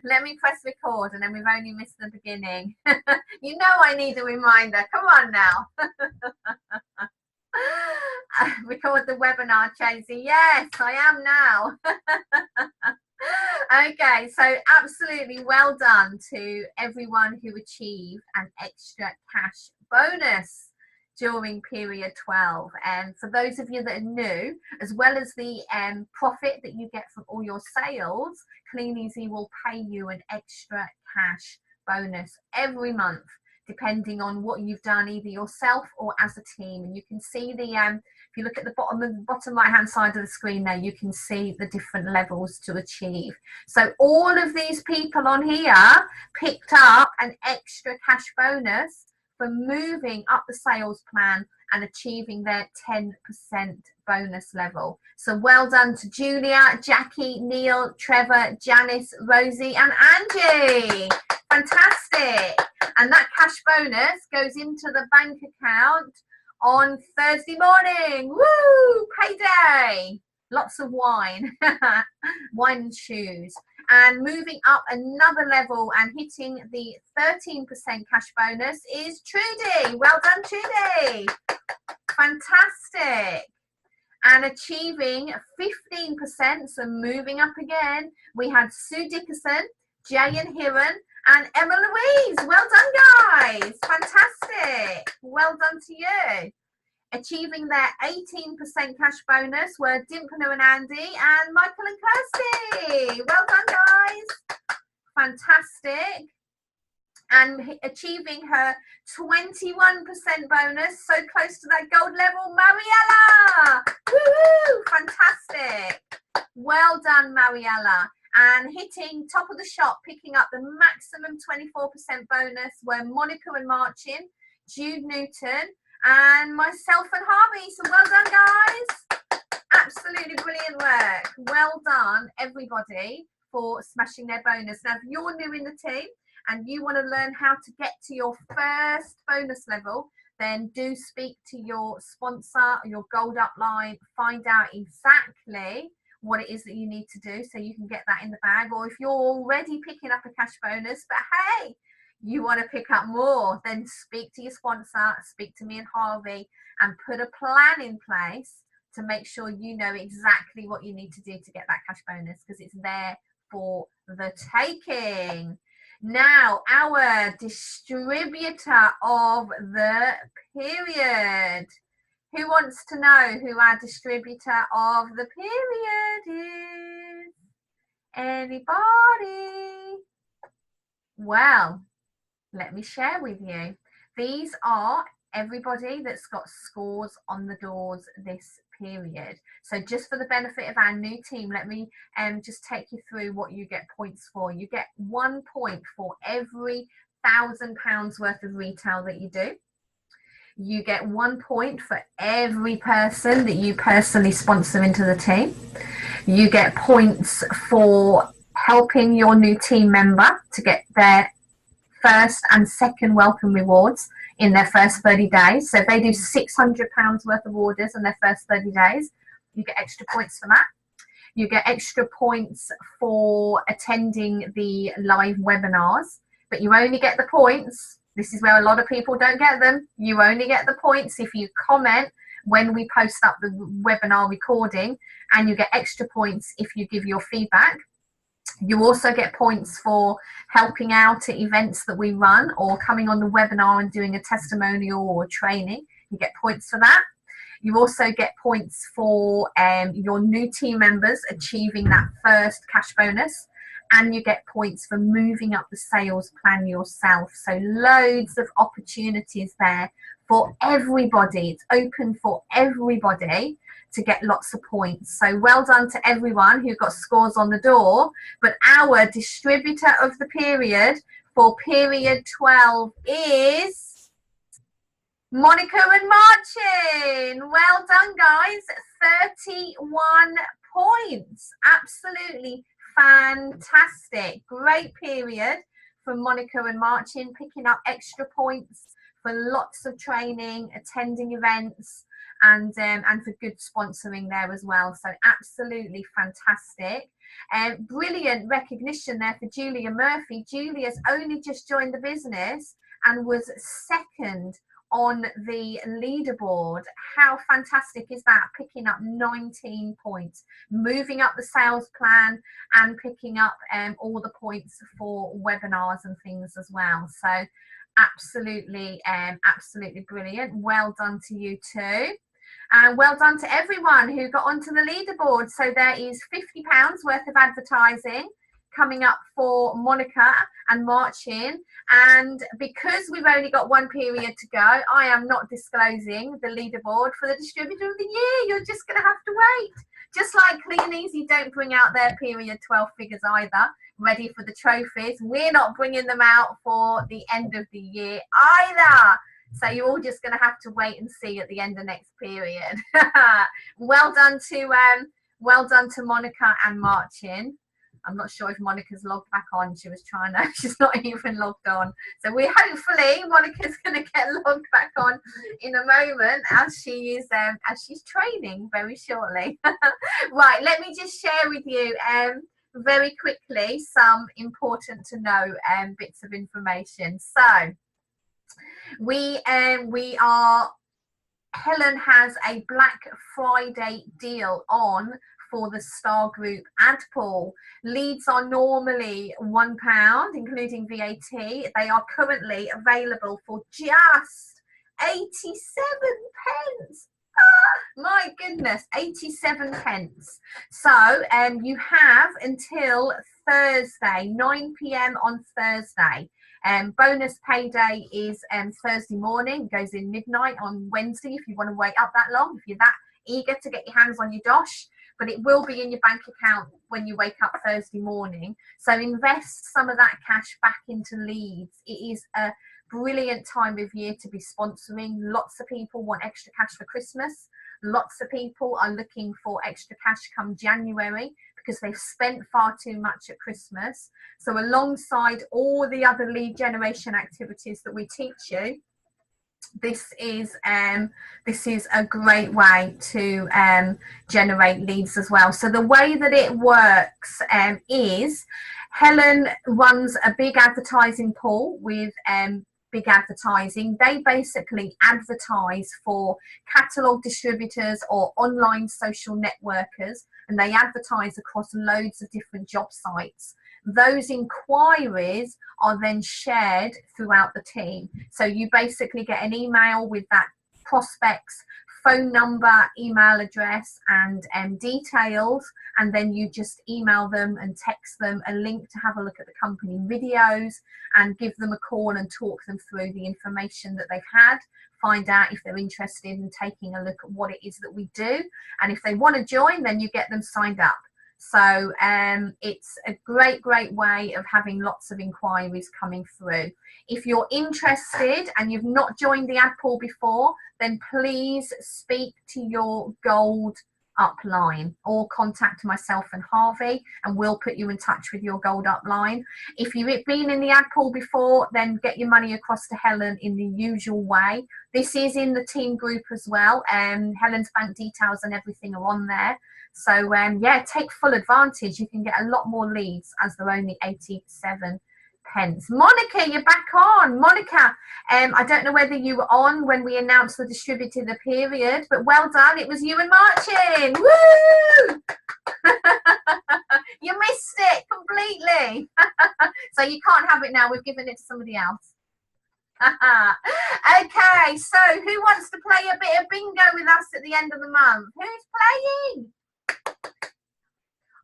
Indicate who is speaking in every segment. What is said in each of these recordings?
Speaker 1: Let me press record, and then we've only missed the beginning. You know I need a reminder. Come on now. Record the webinar, Tracey. Yes, I am now. Okay, so absolutely well done to everyone who achieved an extra cash bonus during period 12. And for those of you that are new, as well as the profit that you get from all your sales, Clean Easy will pay you an extra cash bonus every month, depending on what you've done either yourself or as a team. And you can see the if you look at the bottom right hand side of the screen there, you can see the different levels to achieve. So all of these people on here picked up an extra cash bonus for moving up the sales plan and achieving their 10% bonus level. So well done to Julia, Jackie, Neil, Trevor, Janice, Rosie and Angie. Fantastic. And that cash bonus goes into the bank account on Thursday morning. Woo! Payday. Lots of wine. Wine and shoes. And moving up another level and hitting the 13% cash bonus is Trudy. Well done, Trudy. Fantastic. And achieving 15%, so moving up again, we had Sue Dickerson, Jay and Hiran, and Emma Louise. Well done, guys. Fantastic. Well done to you. Achieving their 18% cash bonus were Dimpana and Andy and Michael and Kirsty. Well done, guys. Fantastic. And achieving her 21% bonus, so close to that gold level, Mariella. Woohoo! Fantastic. Well done, Mariella. And hitting top of the shop, picking up the maximum 24% bonus were Monica and Marcin, Jude Newton, and myself and Harvey. So well done, guys. Absolutely brilliant work. Well done, everybody, for smashing their bonus. Now, if you're new in the team and you want to learn how to get to your first bonus level, then do speak to your sponsor, your gold upline, find out exactly what it is that you need to do so you can get that in the bag. Or if you're already picking up a cash bonus, but hey, you want to pick up more, then speak to your sponsor, speak to me and Harvey, and put a plan in place to make sure you know exactly what you need to do to get that cash bonus, because it's there for the taking. Now, our distributor of the period. Who wants to know who our distributor of the period is? Anybody? Well, let me share with you. These are everybody that's got scores on the doors this period. So just for the benefit of our new team, let me just take you through what you get points for. You get 1 point for every £1,000 worth of retail that you do. You get 1 point for every person that you personally sponsor into the team. You get points for helping your new team member to get their first and second welcome rewards in their first 30 days. So if they do £600 worth of orders in their first 30 days, you get extra points for that. You get extra points for attending the live webinars, but you only get the points. This is where a lot of people don't get them. You only get the points if you comment when we post up the webinar recording, and you get extra points if you give your feedback. You also get points for helping out at events that we run, or coming on the webinar and doing a testimonial or training. You get points for that. You also get points for your new team members achieving that first cash bonus. And you get points for moving up the sales plan yourself. So loads of opportunities there for everybody. It's open for everybody to get lots of points. So well done to everyone who got scores on the door. But our distributor of the period for period 12 is Monica and Marcin. Well done, guys. 31 points. Absolutely fantastic. Great period for Monica and Marcin, picking up extra points for lots of training, attending events, and for good sponsoring there as well. So absolutely fantastic. Brilliant recognition there for Julia Murphy. Julia's only just joined the business and was second on the leaderboard. How fantastic is that? Picking up 19 points, moving up the sales plan, and picking up all the points for webinars and things as well. So absolutely brilliant. Well done to you too. And well done to everyone who got onto the leaderboard. So there is £50 worth of advertising coming up for Monica and Marcin. And because we've only got one period to go, I am not disclosing the leaderboard for the distributor of the year. You're just going to have to wait. Just like Clean Easy don't bring out their period 12 figures either, ready for the trophies. We're not bringing them out for the end of the year either. So you're all just going to have to wait and see at the end of next period. Well done to Monica and Marcin. I'm not sure if Monica's logged back on. She was trying to, she's not even logged on. So we hopefully Monica's going to get logged back on in a moment as she is as she's training very shortly. Right, let me just share with you very quickly some important to know bits of information. So Helen has a Black Friday deal on for the Star Group ad pool. Leads are normally £1, including VAT. They are currently available for just 87 pence. My goodness, 87 pence. So you have until Thursday, 9 p.m. on Thursday. Bonus payday is Thursday morning, goes in midnight on Wednesday if you want to wait up that long, if you're that eager to get your hands on your dosh. But it will be in your bank account when you wake up Thursday morning. So invest some of that cash back into leads. It is a brilliant time of year to be sponsoring. Lots of people want extra cash for Christmas. Lots of people are looking for extra cash come January because they've spent far too much at Christmas. So alongside all the other lead generation activities that we teach you, this is a great way to generate leads as well. So the way that it works is Helen runs a big advertising pool with big advertising. They basically advertise for catalogue distributors or online social networkers, and they advertise across loads of different job sites. Those inquiries are then shared throughout the team. So you basically get an email with that prospect's phone number, email address, and details, and then you just email them and text them a link to have a look at the company videos and give them a call and talk them through the information that they've had, find out if they're interested in taking a look at what it is that we do, and if they want to join, then you get them signed up. So it's a great way of having lots of inquiries coming through. If you're interested and you've not joined the ad pool before, then please speak to your gold upline or contact myself and Harvey, and we'll put you in touch with your gold upline. If you've been in the ad pool before, then get your money across to Helen in the usual way. This is in the team group as well. Helen's bank details and everything are on there. So yeah, take full advantage. You can get a lot more leads as they're only 87 pence. Monica, you're back on. Monica, I don't know whether you were on when we announced the distributor the period, but well done. It was you and Marcin. Woo! You missed it completely. So you can't have it now. We've given it to somebody else. Okay, so who wants to play a bit of bingo with us at the end of the month? Who's playing?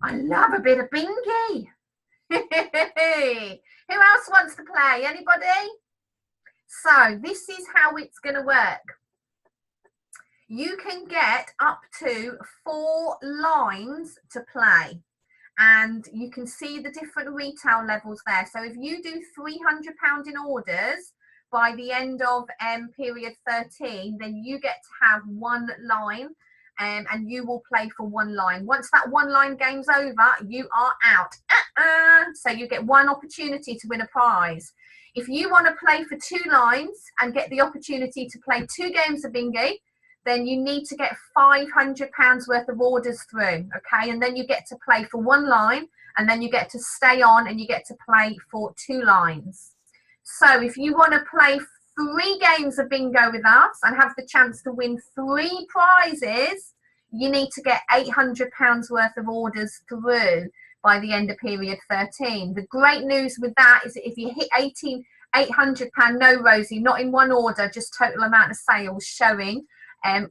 Speaker 1: I love a bit of bingy. Who else wants to play? Anybody? So this is how it's going to work. You can get up to 4 lines to play, and you can see the different retail levels there. So if you do £300 in orders by the end of period 13, then you get to have 1 line. And you will play for 1 line. Once that 1 line game's over, you are out. So you get 1 opportunity to win a prize. If you want to play for 2 lines and get the opportunity to play 2 games of bingo, then you need to get £500 worth of orders through, okay? And then you get to play for 1 line, and then you get to stay on and you get to play for 2 lines. So if you want to play 3 games of bingo with us and have the chance to win 3 prizes, you need to get £800 worth of orders through by the end of period 13. The great news with that is that if you hit £800, no, Rosie, not in one order, just total amount of sales showing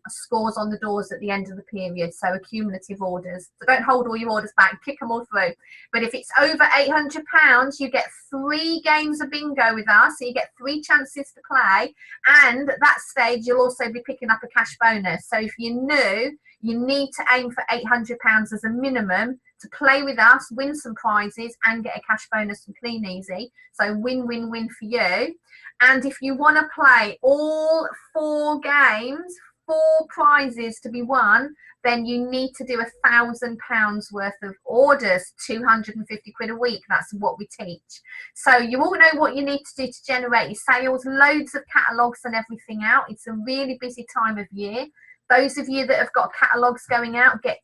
Speaker 1: scores on the doors at the end of the period, so accumulative orders. So don't hold all your orders back, kick them all through. But if it's over £800, you get 3 games of bingo with us, so you get 3 chances to play, and at that stage you'll also be picking up a cash bonus. So if you're new, you need to aim for £800 as a minimum to play with us, win some prizes, and get a cash bonus from Clean Easy. So win, win, win for you. And if you want to play all 4 games, 4 prizes to be won, then you need to do £1,000 worth of orders, 250 quid a week. That's what we teach. So you all know what you need to do to generate your sales, loads of catalogues and everything out. It's a really busy time of year. Those of you that have got catalogues going out, get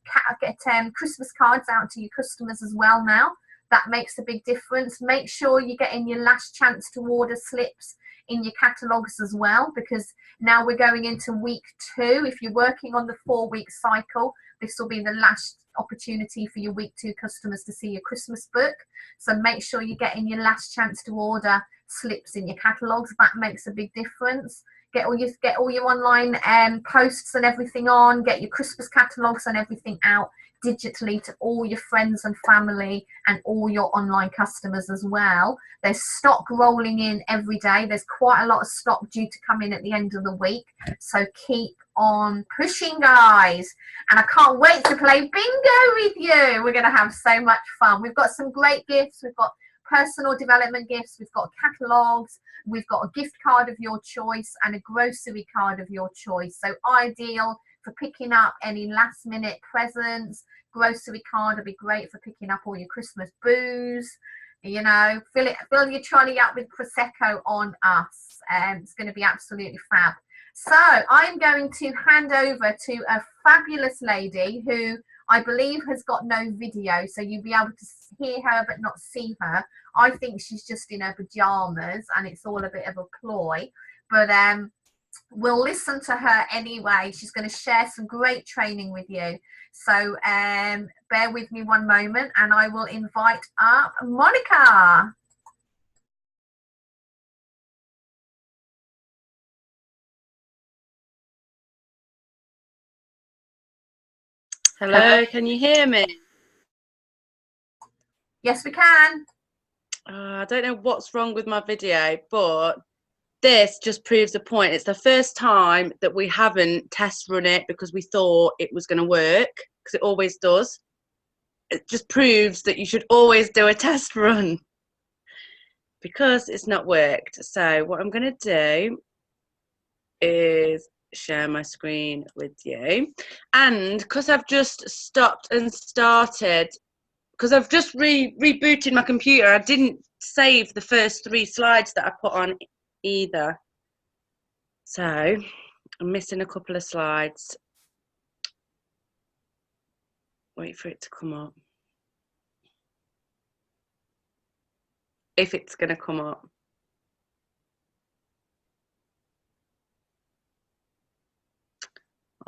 Speaker 1: Christmas cards out to your customers as well now. That makes a big difference. Make sure you're getting your last chance to order slips in your catalogues as well, because now we're going into week 2. If you're working on the 4-week cycle, this will be the last opportunity for your week 2 customers to see your Christmas book. So make sure you're getting your last chance to order slips in your catalogues. That makes a big difference. Get all your online posts and everything on. Get your Christmas catalogues and everything out digitally to all your friends and family and all your online customers as well. There's stock rolling in every day. There's quite a lot of stock due to come in at the end of the week. So keep on pushing, guys. And I can't wait to play bingo with you. We're going to have so much fun. We've got some great gifts. We've got personal development gifts. We've got catalogues. We've got a gift card of your choice and a grocery card of your choice. So ideal for picking up any last minute presents. Grocery card would be great for picking up all your Christmas booze. You know, fill your trolley up with Prosecco on us. It's going to be absolutely fab. So I'm going to hand over to a fabulous lady who I believe has got no video, so you'll be able to hear her but not see her. I think she's just in her pajamas and it's all a bit of a ploy, but we'll listen to her anyway. She's going to share some great training with you. So bear with me one moment and I will invite up Monica.
Speaker 2: Hello, can you hear me?
Speaker 1: Yes, we can.
Speaker 2: I don't know what's wrong with my video, but this just proves a point. It's the first time that we haven't test run it because we thought it was going to work, because it always does. It just proves that you should always do a test run because it's not worked. So what I'm going to do is share my screen with you, and because I've just stopped and started, because I've just rebooted my computer, I didn't save the first 3 slides that I put on either, so I'm missing a couple of slides. Wait for it to come up, if it's going to come up.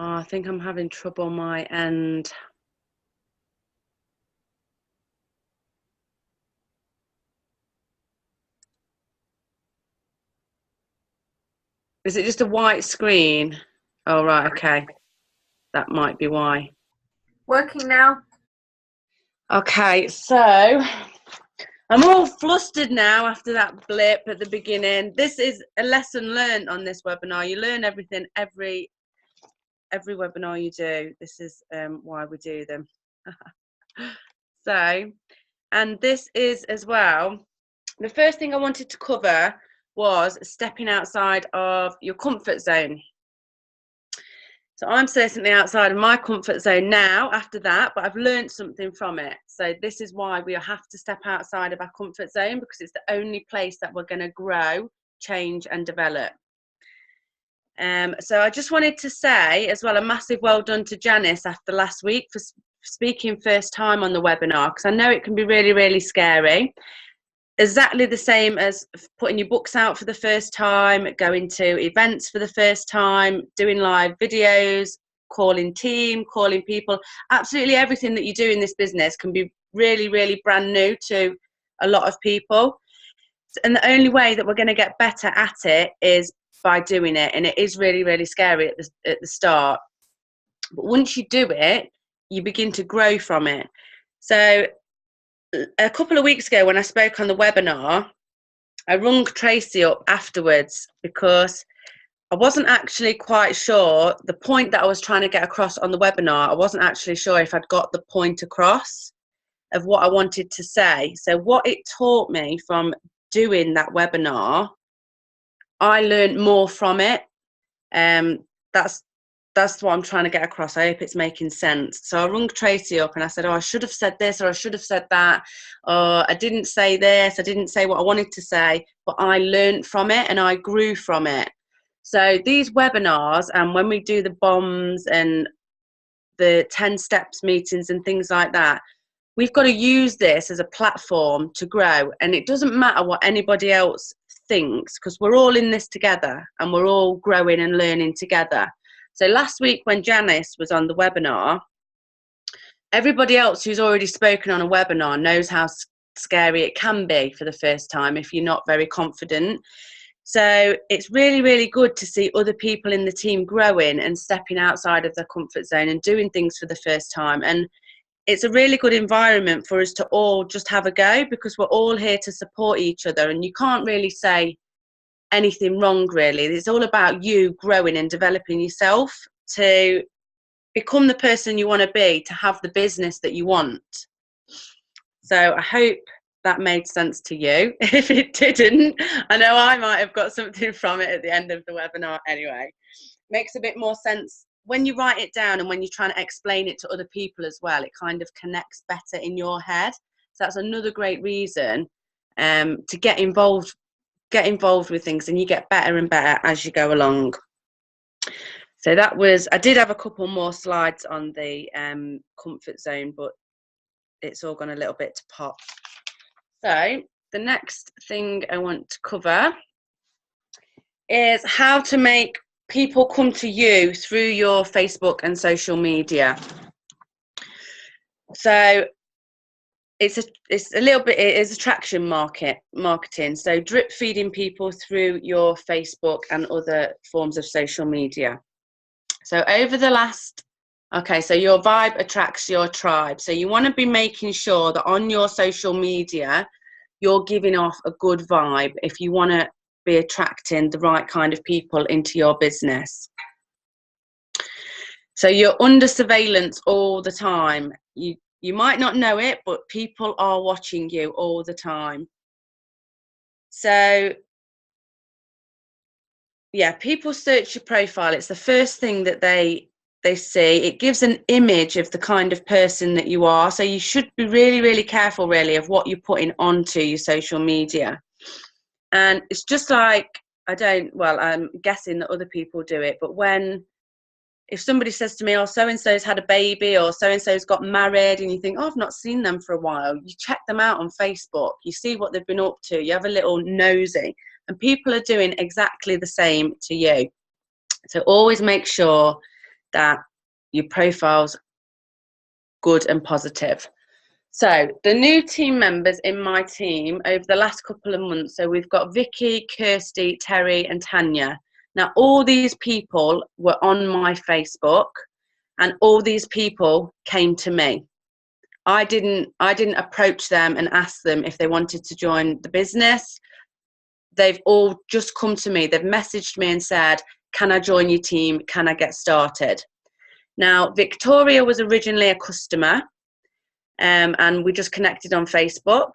Speaker 2: Oh, I think I'm having trouble on my end. Is it just a white screen? Oh, right, okay. That might be why.
Speaker 1: Working now.
Speaker 2: Okay, so I'm all flustered now after that blip at the beginning. This is a lesson learned on this webinar. You learn everything every webinar you do. This is why we do them. So, and this is as well, the first thing I wanted to cover was stepping outside of your comfort zone. So I'm certainly outside of my comfort zone now after that, but I've learned something from it. So this is why we have to step outside of our comfort zone, because it's the only place that we're going to grow, change and develop. So I just wanted to say as well a massive well done to Janice after last week for speaking first time on the webinar, because I know it can be really, really scary. Exactly the same as putting your books out for the first time, going to events for the first time, doing live videos, calling team, calling people. Absolutely everything that you do in this business can be really, really brand new to a lot of people. And the only way that we're going to get better at it is by doing it. And it is really, really scary at the start. But once you do it, you begin to grow from it. So a couple of weeks ago when I spoke on the webinar, I rung Tracey up afterwards because I wasn't actually quite sure the point that I was trying to get across on the webinar. I wasn't actually sure if I'd got the point across of what I wanted to say. So what it taught me from doing that webinar, I learned more from it. That's what I'm trying to get across. I hope it's making sense. So I rung Tracey up and I said, oh, I should have said this, or I should have said that, or I didn't say this, I didn't say what I wanted to say, but I learned from it and I grew from it. So these webinars, and when we do the bombs and the 10 steps meetings and things like that, we've got to use this as a platform to grow. And it doesn't matter what anybody else thinks, because we're all in this together and we're all growing and learning together. So last week when Janice was on the webinar, everybody else who's already spoken on a webinar knows how scary it can be for the first time if you're not very confident. So it's really, really good to see other people in the team growing and stepping outside of their comfort zone and doing things for the first time. And it's a really good environment for us to all just have a go, because we're all here to support each other, and you can't really say anything wrong, really. It's all about you growing and developing yourself to become the person you want to be, to have the business that you want. So I hope that made sense to you. If it didn't, I know I might have got something from it at the end of the webinar. Anyway, makes a bit more sense when you write it down, and when you're trying to explain it to other people as well. It kind of connects better in your head. So that's another great reason to get involved with things, and you get better and better as you go along. So that was, I did have a couple more slides on the comfort zone, but it's all gone a little bit to pot. So the next thing I want to cover is how to make people come to you through your Facebook and social media. So it's a little bit, it is attraction marketing. So drip feeding people through your Facebook and other forms of social media. So over the last, okay, so your vibe attracts your tribe. So you want to be making sure that on your social media, you're giving off a good vibe if you want to be attracting the right kind of people into your business. So you're under surveillance all the time. You might not know it, but people are watching you all the time. So yeah, people search your profile. It's the first thing that they see. It gives an image of the kind of person that you are. So you should be really, really careful, really, of what you're putting onto your social media. And it's just like, I'm guessing that other people do it, but if somebody says to me, oh, so-and-so's had a baby, or so-and-so's got married, and you think, oh, I've not seen them for a while, you check them out on Facebook, you see what they've been up to, you have a little nosy, and people are doing exactly the same to you. So always make sure that your profile's good and positive. So the new team members in my team over the last couple of months, so we've got Vicky, Kirsty, Terry and Tanya. Now all these people were on my Facebook, and all these people came to me. I didn't approach them and ask them if they wanted to join the business. They've all just come to me. They've messaged me and said, can I join your team? Can I get started? Now, Victoria was originally a customer, and we just connected on Facebook.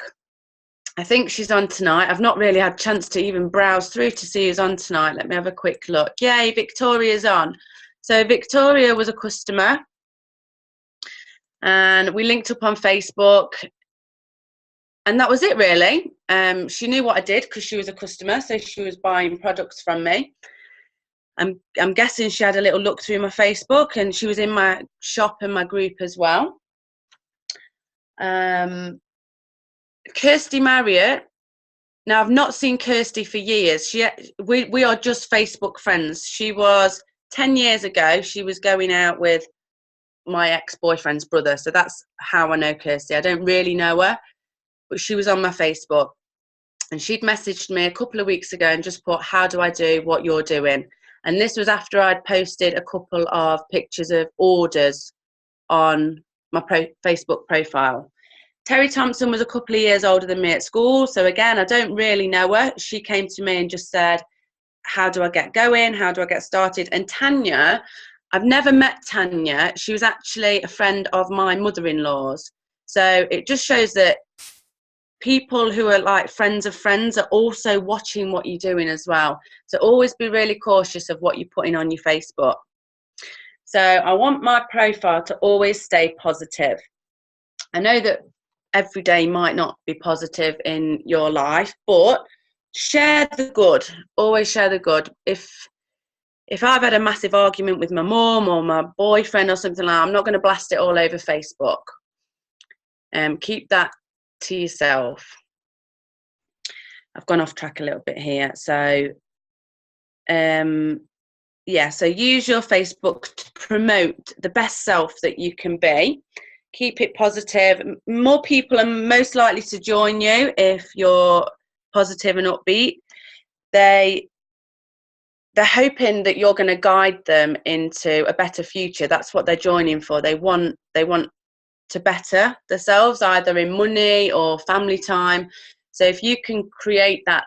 Speaker 2: I think she's on tonight. I've not really had a chance to even browse through to see who's on tonight. Let me have a quick look. Yay, Victoria's on. So Victoria was a customer, and we linked up on Facebook, and that was it really. She knew what I did because she was a customer, so she was buying products from me. I'm guessing she had a little look through my Facebook, and she was in my shop and my group as well. Kirsty Marriott. Now, I've not seen Kirsty for years. We are just Facebook friends. She was 10 years ago. She was going out with my ex-boyfriend's brother. So that's how I know Kirsty. I don't really know her, but she was on my Facebook. And she'd messaged me a couple of weeks ago and just put, how do I do what you're doing? And this was after I'd posted a couple of pictures of orders on my Facebook profile. Terry Thompson was a couple of years older than me at school. So again, I don't really know her. She came to me and just said, how do I get going? How do I get started? And Tanya, I've never met Tanya. She was actually a friend of my mother-in-law's. So it just shows that people who are like friends of friends are also watching what you're doing as well. So always be really cautious of what you're putting on your Facebook. So I want my profile to always stay positive. I know that every day might not be positive in your life, but share the good. Always share the good. If I've had a massive argument with my mum or my boyfriend or something like that, I'm not going to blast it all over Facebook. Keep that to yourself. I've gone off track a little bit here. So, yeah, so use your Facebook to promote the best self that you can be. Keep it positive. More people are most likely to join you if you're positive and upbeat. They're hoping that you're going to guide them into a better future. That's what they're joining for. They want to better themselves, either in money or family time. So if you can create that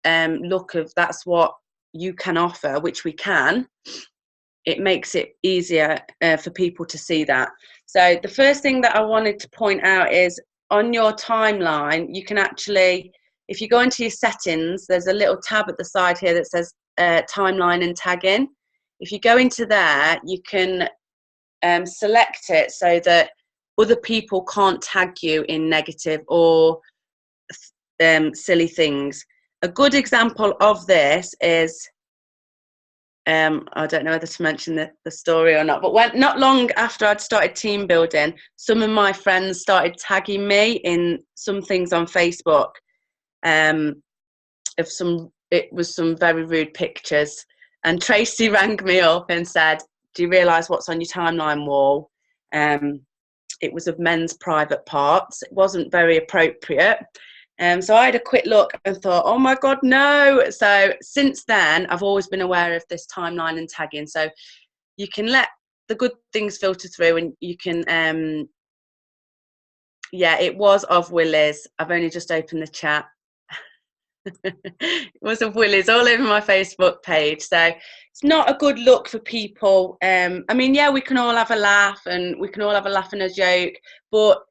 Speaker 2: look of that's what you can offer, which we can, it makes it easier for people to see that. So the first thing that I wanted to point out is on your timeline, you can actually, if you go into your settings, there's a little tab at the side here that says timeline and tagging. If you go into there, you can select it so that other people can't tag you in negative or silly things. A good example of this is, I don't know whether to mention the story or not, but not long after I'd started team building, some of my friends started tagging me in some things on Facebook. It was some very rude pictures, and Tracey rang me up and said, do you realise what's on your timeline wall? It was of men's private parts. It wasn't very appropriate. So I had a quick look and thought, oh my God, no. So since then, I've always been aware of this timeline and tagging. So you can let the good things filter through, and you can, yeah, it was of Willie's. I've only just opened the chat. It was of Willie's all over my Facebook page. So it's not a good look for people. I mean, yeah, we can all have a laugh and we can all have a laugh and a joke, but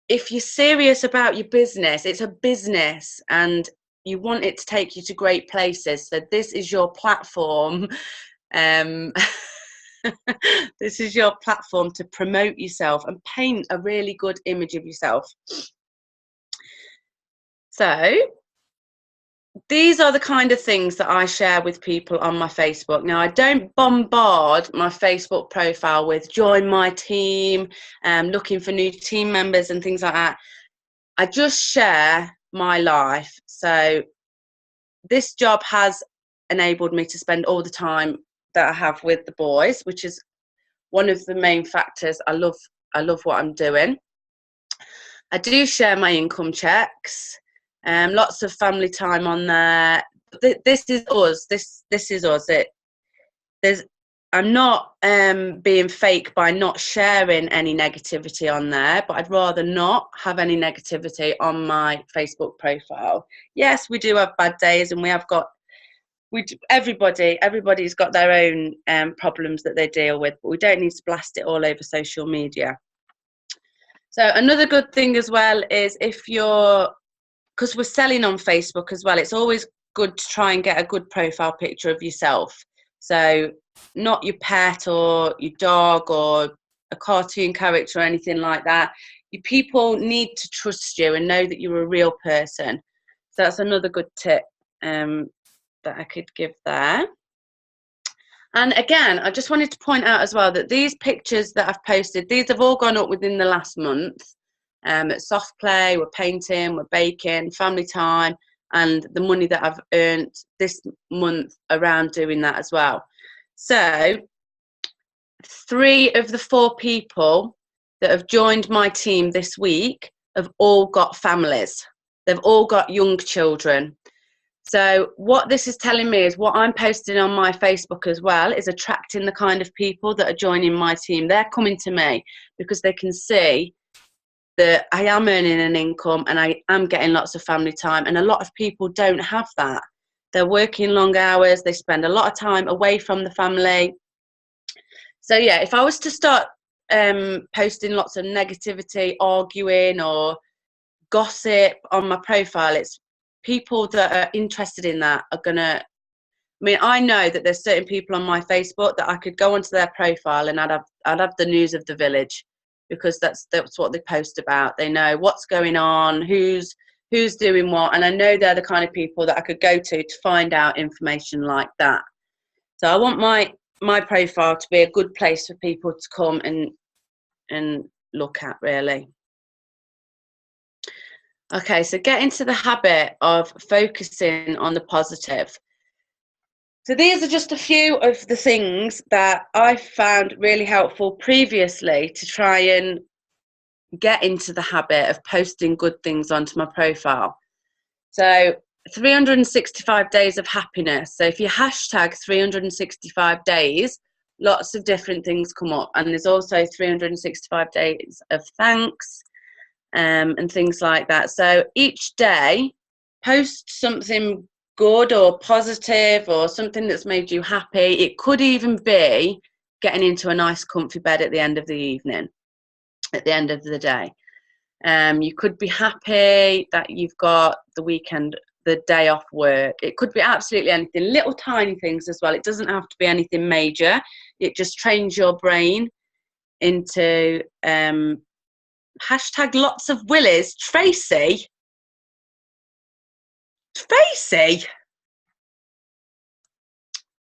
Speaker 2: if you're serious about your business, it's a business and you want it to take you to great places. So this is your platform. This is your platform to promote yourself and paint a really good image of yourself. So these are the kind of things that I share with people on my Facebook. Now, I don't bombard my Facebook profile with join my team, looking for new team members and things like that. I just share my life. So this job has enabled me to spend all the time that I have with the boys, which is one of the main factors. I love what I'm doing. I do share my income checks. Lots of family time on there. This is us. This is us. I'm not being fake by not sharing any negativity on there, but I'd rather not have any negativity on my Facebook profile. Yes, we do have bad days, and everybody's got their own problems that they deal with, but we don't need to blast it all over social media. So another good thing as well is because we're selling on Facebook as well, it's always good to try and get a good profile picture of yourself. So not your pet or your dog or a cartoon character or anything like that. Your people need to trust you and know that you're a real person. So that's another good tip that I could give there. And again, I just wanted to point out as well that these pictures that I've posted, these have all gone up within the last month. At soft play, we're painting, we're baking, family time, and the money that I've earned this month around doing that as well. So 3 of the 4 people that have joined my team this week have all got families. They've all got young children. So what this is telling me is what I'm posting on my Facebook as well is attracting the kind of people that are joining my team. They're coming to me because they can see that I am earning an income and I am getting lots of family time. And a lot of people don't have that. They're working long hours. They spend a lot of time away from the family. So yeah, if I was to start posting lots of negativity, arguing or gossip on my profile, it's people that are interested in that are gonna, I mean, I know that there's certain people on my Facebook that I could go onto their profile and I'd have the news of the village, because that's what they post about. They know what's going on, who's doing what, and I know they're the kind of people that I could go to find out information like that. So I want my profile to be a good place for people to come and look at, really. Okay, so get into the habit of focusing on the positive. So these are just a few of the things that I found really helpful previously to try and get into the habit of posting good things onto my profile. So 365 days of happiness. So if you hashtag 365 days, lots of different things come up. And there's also 365 days of thanks. And things like that. So each day, post something good or positive or something that's made you happy. It could even be getting into a nice comfy bed at the end of the evening, at the end of the day. You could be happy that you've got the weekend, the day off work. It could be absolutely anything, little tiny things as well. It doesn't have to be anything major. It just trains your brain into hashtag lots of willies. Tracey,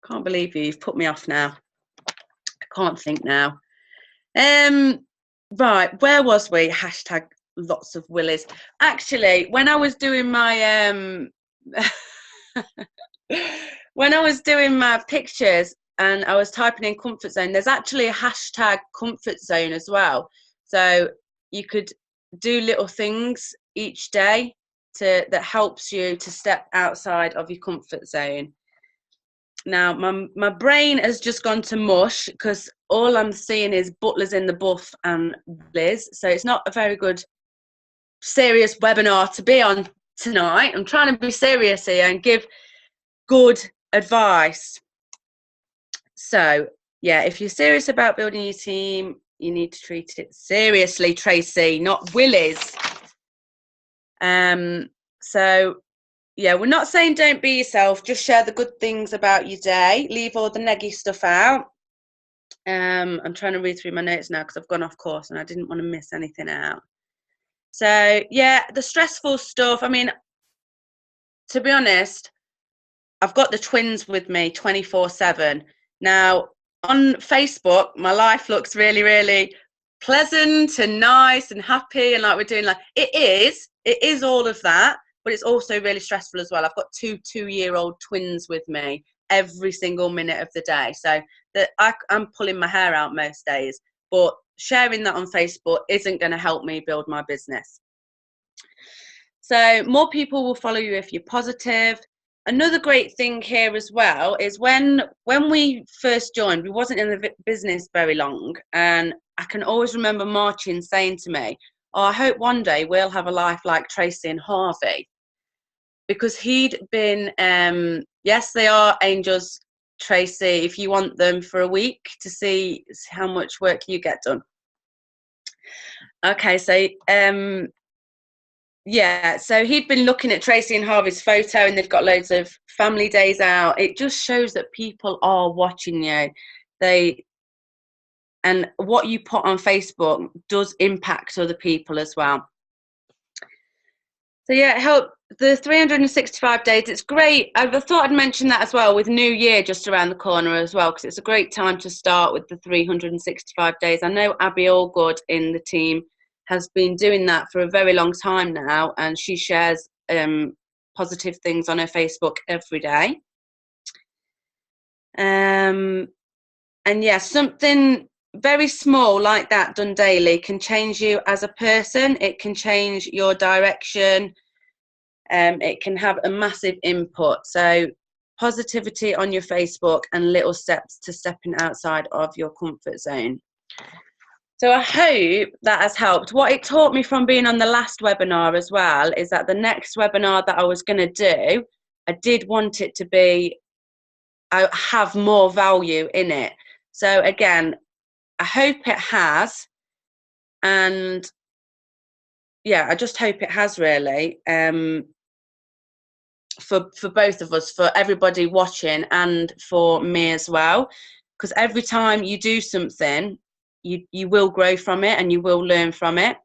Speaker 2: can't believe you've put me off now. I can't think now. Right, where was we? Hashtag lots of willies. Actually, when I was doing my when I was doing my pictures and I was typing in comfort zone, there's actually a hashtag comfort zone as well. So you could do little things each day that helps you to step outside of your comfort zone. Now, my brain has just gone to mush because all I'm seeing is butlers in the buff and Liz. So it's not a very good, serious webinar to be on tonight. I'm trying to be serious here and give good advice. So, yeah, if you're serious about building your team, you need to treat it seriously, Tracey, not willies. So yeah, we're not saying don't be yourself, just share the good things about your day, leave all the neggy stuff out. I'm trying to read through my notes now because I've gone off course and I didn't want to miss anything out. So yeah, the stressful stuff, I mean, to be honest, I've got the twins with me 24/7. Now on Facebook, my life looks really, really pleasant and nice and happy, and like we're doing, like it is all of that, but it's also really stressful as well. I've got 2-year-old twins with me every single minute of the day, so that I'm pulling my hair out most days, but sharing that on Facebook isn't going to help me build my business. So more people will follow you if you're positive. Another great thing here as well is when we first joined, we wasn't in the business very long, and I can always remember Martin saying to me, oh, I hope one day we'll have a life like Tracey and Harvey, because he'd been, yes, they are angels, Tracey, if you want them for a week to see how much work you get done. Okay, so yeah, so he'd been looking at Tracey and Harvey's photo and they've got loads of family days out. It just shows that people are watching you. And what you put on Facebook does impact other people as well. So yeah, The 365 days, it's great. I thought I'd mention that as well, with New Year just around the corner as well, because it's a great time to start with the 365 days. I know Abby Allgood in the team has been doing that for a very long time now, and she shares positive things on her Facebook every day. And yeah, something very small like that done daily can change you as a person. It can change your direction. It can have a massive input. So positivity on your Facebook and little steps to stepping outside of your comfort zone. So I hope that has helped. What it taught me from being on the last webinar as well is that the next webinar that I was going to do, I did want it to be, I have more value in it. So again, I hope it has. And yeah, I just hope it has, really. For both of us, for everybody watching and for me as well, because every time you do something, you will grow from it and you will learn from it.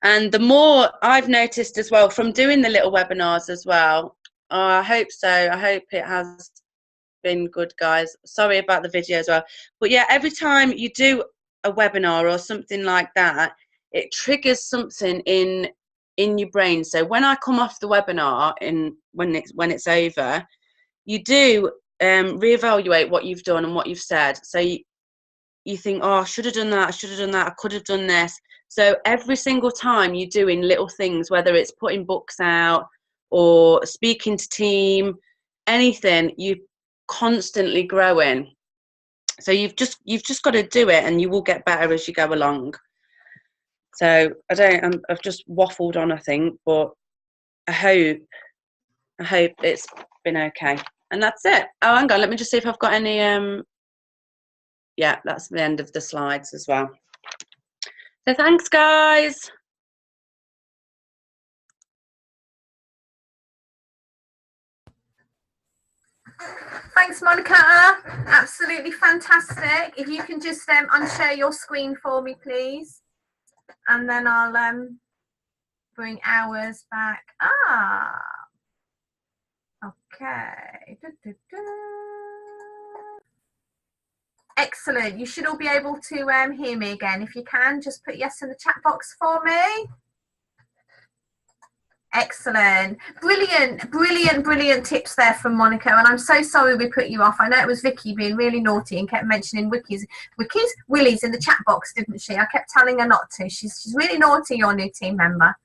Speaker 2: And the more I've noticed as well from doing the little webinars as well, I hope so, I hope it has been good, guys. Sorry about the video as well, but yeah, every time you do a webinar or something like that, it triggers something in your brain. So when I come off the webinar when it's over, you do reevaluate what you've done and what you've said. So you think, oh, I should have done that, I should have done that, I could have done this. So every single time you're doing little things, whether it's putting books out or speaking to team, anything, you constantly growing. So you've just got to do it, and you will get better as you go along. So I've just waffled on, I think, but I hope it's been okay. And that's it. Oh, hang on, let me just see if I've got any yeah, that's the end of the slides as well. So thanks, guys.
Speaker 1: Thanks, Monica. Absolutely fantastic. If you can just unshare your screen for me, please. And then I'll bring ours back. Okay. Excellent. You should all be able to hear me again. If you can, just put yes in the chat box for me. Excellent. Brilliant tips there from Monica. And I'm so sorry we put you off. I know it was Vicky being really naughty and kept mentioning Willies in the chat box, didn't she? I kept telling her not to. She's really naughty, your new team member.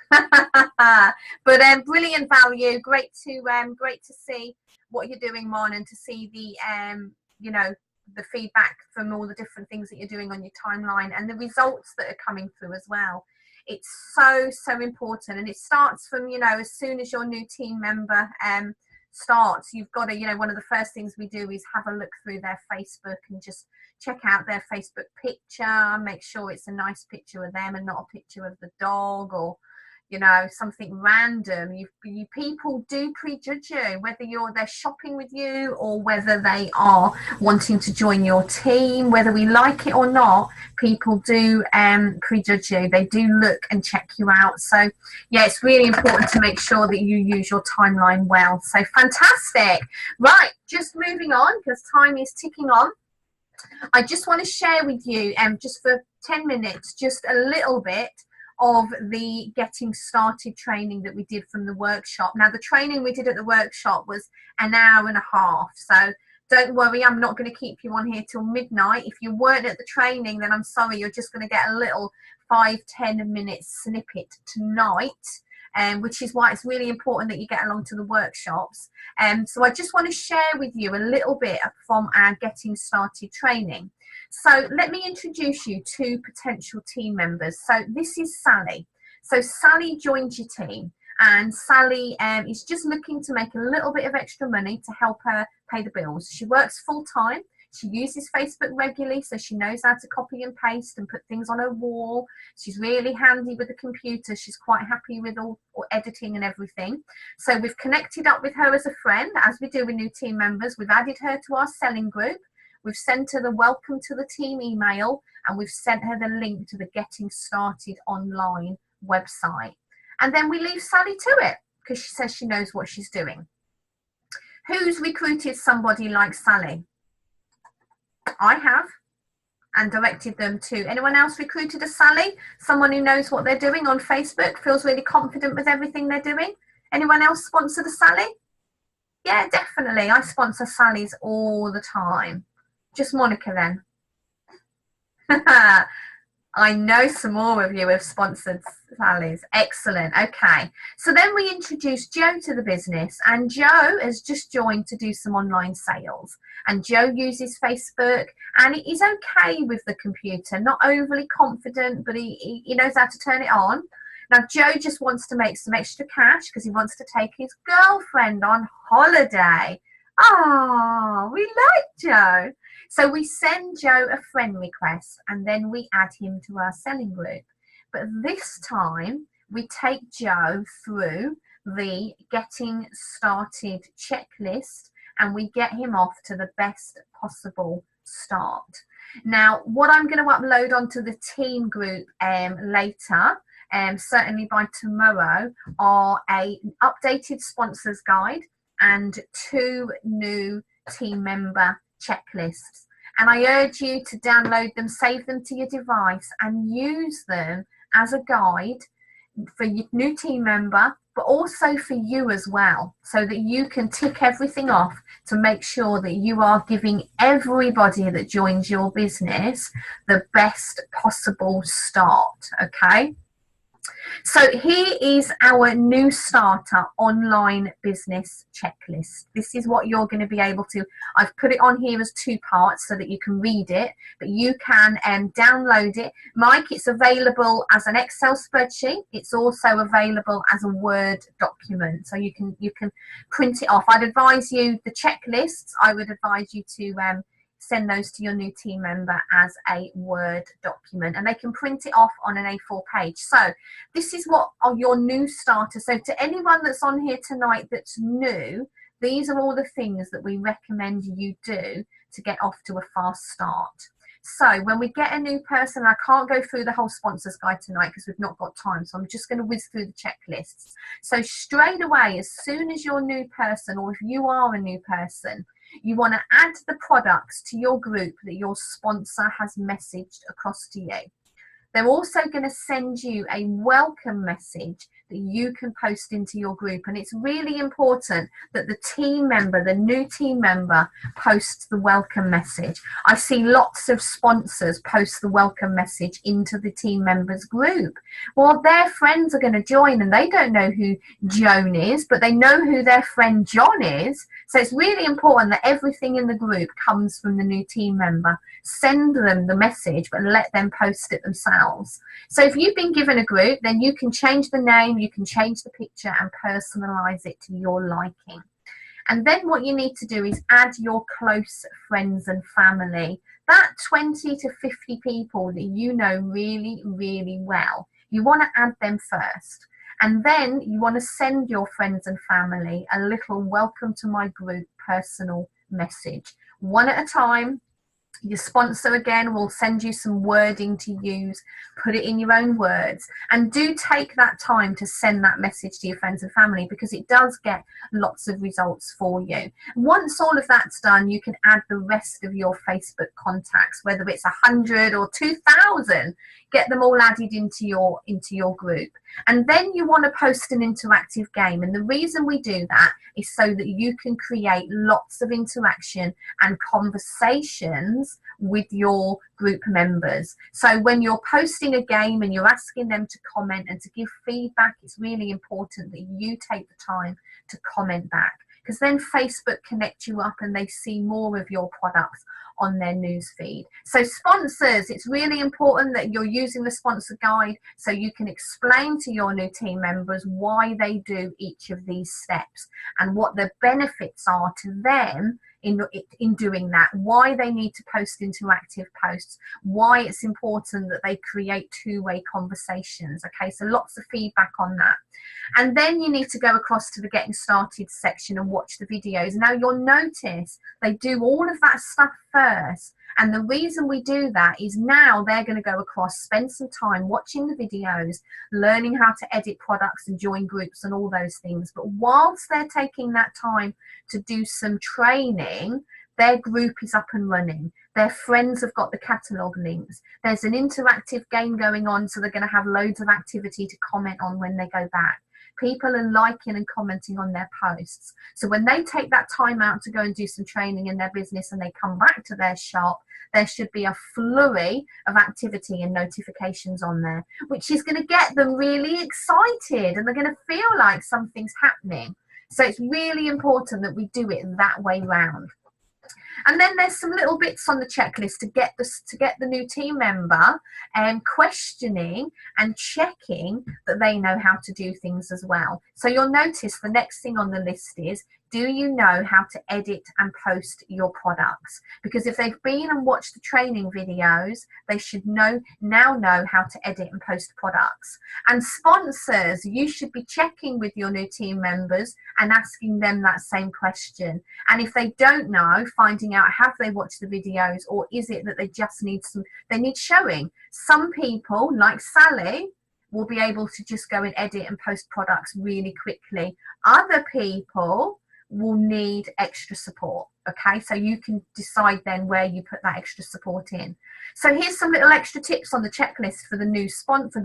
Speaker 1: But brilliant value. Great to see what you're doing, Mon, and to see the you know, the feedback from all the different things that you're doing on your timeline and the results that are coming through as well. It's so important, and it starts from, you know, as soon as your new team member starts, you've got to, you know, one of the first things we do is have a look through their Facebook and just check out their Facebook picture, make sure it's a nice picture of them and not a picture of the dog or, you know, something random. You people do prejudge you, whether they're shopping with you or whether they are wanting to join your team. Whether we like it or not, people do prejudge you. They do look and check you out. So yeah, it's really important to make sure that you use your timeline well. So fantastic. Right, just moving on because time is ticking on. I just want to share with you just for 10 minutes, just a little bit of the getting started training that we did from the workshop. Now, the training we did at the workshop was an hour and a half, so don't worry, I'm not going to keep you on here till midnight. If you weren't at the training, then I'm sorry, you're just going to get a little 5-10 minute snippet tonight, which is why it's really important that you get along to the workshops. So I just want to share with you a little bit from our getting started training. So let me introduce you to potential team members. So this is Sally. So Sally joined your team, and Sally is just looking to make a little bit of extra money to help her pay the bills. She works full time. She uses Facebook regularly, so she knows how to copy and paste and put things on her wall. She's really handy with the computer. She's quite happy with all editing and everything. So we've connected up with her as a friend, as we do with new team members. We've added her to our selling group. We've sent her the welcome to the team email, and we've sent her the link to the Getting Started online website. And then we leave Sally to it because she says she knows what she's doing. Who's recruited somebody like Sally? I have, and directed them to. Anyone else recruited a Sally? Someone who knows what they're doing on Facebook, feels really confident with everything they're doing? Anyone else sponsored a Sally? Yeah, definitely. I sponsor Sallys all the time. Just Monica then. I know some more of you have sponsored Sally's. Excellent. Okay. So then we introduced Joe to the business, and Joe has just joined to do some online sales. And Joe uses Facebook, and he's okay with the computer, not overly confident, but he knows how to turn it on. Now, Joe just wants to make some extra cash because he wants to take his girlfriend on holiday. Oh, we like Joe. So we send Joe a friend request and then we add him to our selling group. But this time we take Joe through the getting started checklist and we get him off to the best possible start. Now, what I'm going to upload onto the team group later, certainly by tomorrow, are an updated sponsors guide and 2 new team member checklists. And I urge you to download them, save them to your device and use them as a guide for your new team member, but also for you as well, so that you can tick everything off to make sure that you are giving everybody that joins your business the best possible start, okay? So here is our new starter online business checklist. This is what you're going to be able to, I've put it on here as 2 parts so that you can read it, but you can download it. Mike, it's available as an Excel spreadsheet. It's also available as a Word document, so you can print it off. I'd advise you, the checklists, I would advise you to send those to your new team member as a Word document, and they can print it off on an A4 page. So this is what are your new starters. So to anyone that's on here tonight that's new, these are all the things that we recommend you do to get off to a fast start. So when we get a new person, I can't go through the whole sponsors guide tonight because we've not got time, so I'm just going to whiz through the checklists. So straight away, as soon as you're a new person, or if you are a new person, you want to add the products to your group that your sponsor has messaged across to you. They're also going to send you a welcome message that you can post into your group. And it's really important that the team member, the new team member, posts the welcome message. I see lots of sponsors post the welcome message into the team members group. Well, their friends are going to join and they don't know who Joan is, but they know who their friend John is. So it's really important that everything in the group comes from the new team member. Send them the message, but let them post it themselves. So if you've been given a group, then you can change the name, you can change the picture and personalize it to your liking. And then what you need to do is add your close friends and family. That 20 to 50 people that you know really, really well. You want to add them first. And then you want to send your friends and family a little welcome to my group personal message. One at a time. Your sponsor again will send you some wording to use, put it in your own words, and do take that time to send that message to your friends and family because it does get lots of results for you. Once all of that's done, you can add the rest of your Facebook contacts, whether it's 100 or 2,000, get them all added into your group. And then you want to post an interactive game. And the reason we do that is so that you can create lots of interaction and conversations with your group members. So when you're posting a game and you're asking them to comment and to give feedback, it's really important that you take the time to comment back, because then Facebook connect you up and they see more of your products on their news feed. So sponsors, it's really important that you're using the sponsor guide so you can explain to your new team members why they do each of these steps and what the benefits are to them in doing that, why they need to post interactive posts, why it's important that they create two-way conversations. Okay, so lots of feedback on that. And then you need to go across to the getting started section and watch the videos. Now you'll notice they do all of that stuff first. And the reason we do that is now they're going to go across, spend some time watching the videos, learning how to edit products and join groups and all those things. But whilst they're taking that time to do some training, their group is up and running. Their friends have got the catalogue links. There's an interactive game going on, so they're going to have loads of activity to comment on when they go back. People are liking and commenting on their posts. So when they take that time out to go and do some training in their business and they come back to their shop, there should be a flurry of activity and notifications on there, which is going to get them really excited and they're going to feel like something's happening. So it's really important that we do it that way round. And then there's some little bits on the checklist to get the new team member questioning and checking that they know how to do things as well. So you'll notice the next thing on the list is, do you know how to edit and post your products? Because if they've been and watched the training videos, they should now know how to edit and post products. And sponsors, you should be checking with your new team members and asking them that same question. And if they don't know, finding out, have they watched the videos, or is it that they just need they need showing? Some people, like Sally, will be able to just go and edit and post products really quickly. Other people will need extra support. Okay, so you can decide then where you put that extra support in. So here's some little extra tips on the checklist for the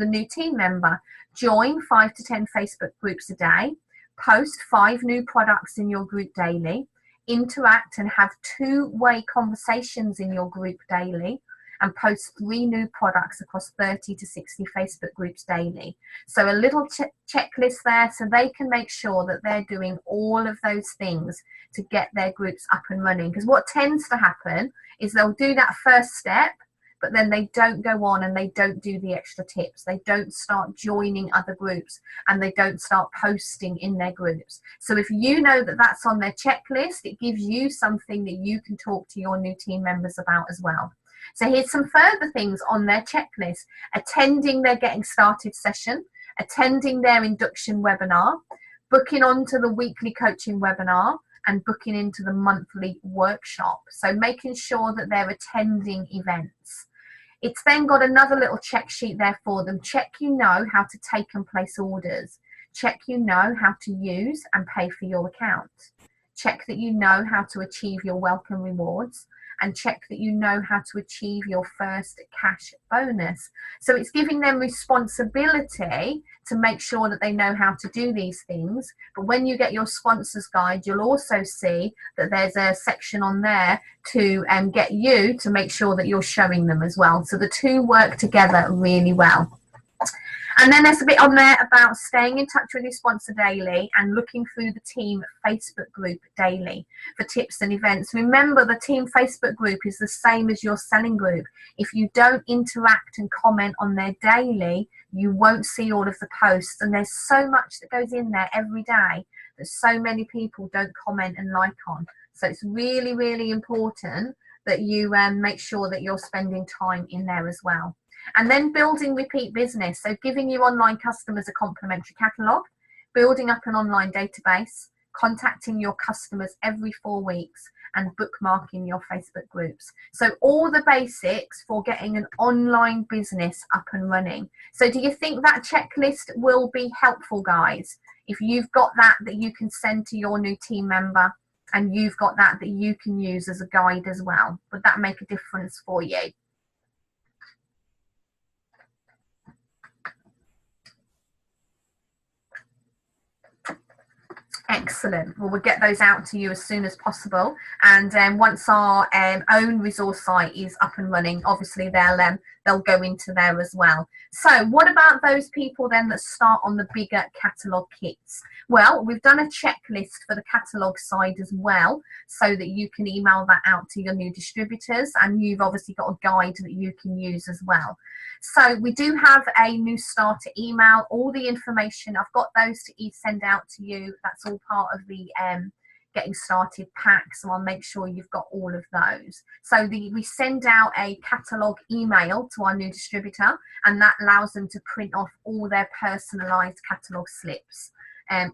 Speaker 1: new team member. Join 5 to 10 Facebook groups a day. Post 5 new products in your group daily. Interact and have 2-way conversations in your group daily. And post 3 new products across 30 to 60 Facebook groups daily. So a little checklist there, so they can make sure that they're doing all of those things to get their groups up and running. Because what tends to happen is they'll do that first step, but then they don't go on and they don't do the extra tips. They don't start joining other groups and they don't start posting in their groups. So if you know that that's on their checklist, it gives you something that you can talk to your new team members about as well. So here's some further things on their checklist: attending their getting started session, attending their induction webinar, booking onto the weekly coaching webinar, and booking into the monthly workshop. So making sure that they're attending events. It's then got another little check sheet there for them. Check you know how to take and place orders. Check you know how to use and pay for your account. Check that you know how to achieve your welcome rewards. And check that you know how to achieve your first cash bonus. So it's giving them responsibility to make sure that they know how to do these things. But when you get your sponsors guide, you'll also see that there's a section on there to get you to make sure that you're showing them as well. So the two work together really well. And then there's a bit on there about staying in touch with your sponsor daily and looking through the team Facebook group daily for tips and events. Remember, the team Facebook group is the same as your selling group. If you don't interact and comment on there daily, you won't see all of the posts. And there's so much that goes in there every day that so many people don't comment and like on. So it's really, really important that you make sure that you're spending time in there as well. And then building repeat business, so giving your online customers a complimentary catalogue, building up an online database, contacting your customers every 4 weeks, and bookmarking your Facebook groups. So all the basics for getting an online business up and running. So do you think that checklist will be helpful, guys? If you've got that you can send to your new team member, and you've got that you can use as a guide as well, would that make a difference for you? Excellent. Well, we'll get those out to you as soon as possible. And once our own resource site is up and running, obviously they'll go into there as well. So what about those people then that start on the bigger catalogue kits? Well, we've done a checklist for the catalogue side as well, so that you can email that out to your new distributors, and you've obviously got a guide that you can use as well. So we do have a new starter email, all the information, I've got those to send out to you. That's all part of the getting started pack, so I'll make sure you've got all of those. So we send out a catalogue email to our new distributor, and that allows them to print off all their personalised catalogue slips.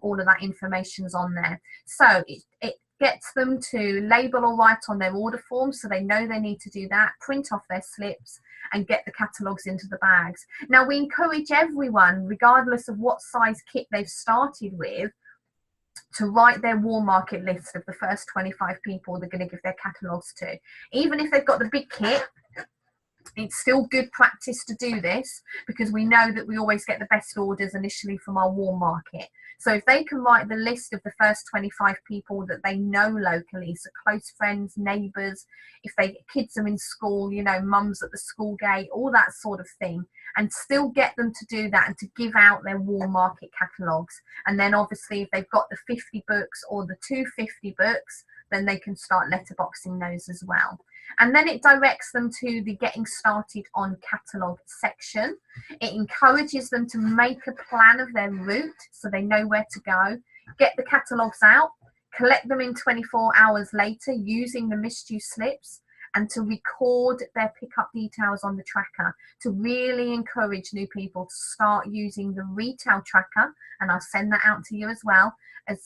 Speaker 1: All of that information's on there. So it gets them to label or write on their order form, so they know they need to do that, print off their slips and get the catalogues into the bags. Now, we encourage everyone, regardless of what size kit they've started with, to write their warm market list of the first 25 people they're going to give their catalogues to. Even if they've got the big kit, it's still good practice to do this, because we know that we always get the best orders initially from our warm market. So if they can write the list of the first 25 people that they know locally, so close friends, neighbours, if kids are in school, you know, mums at the school gate, all that sort of thing, and still get them to do that and to give out their warm market catalogues. And then obviously if they've got the 50 books or the 250 books, then they can start letterboxing those as well. And then it directs them to the getting started on catalogue section. It encourages them to make a plan of their route so they know where to go, get the catalogues out, collect them in 24 hours later using the misuse slips, and to record their pickup details on the tracker, to really encourage new people to start using the retail tracker, and I'll send that out to you as well, as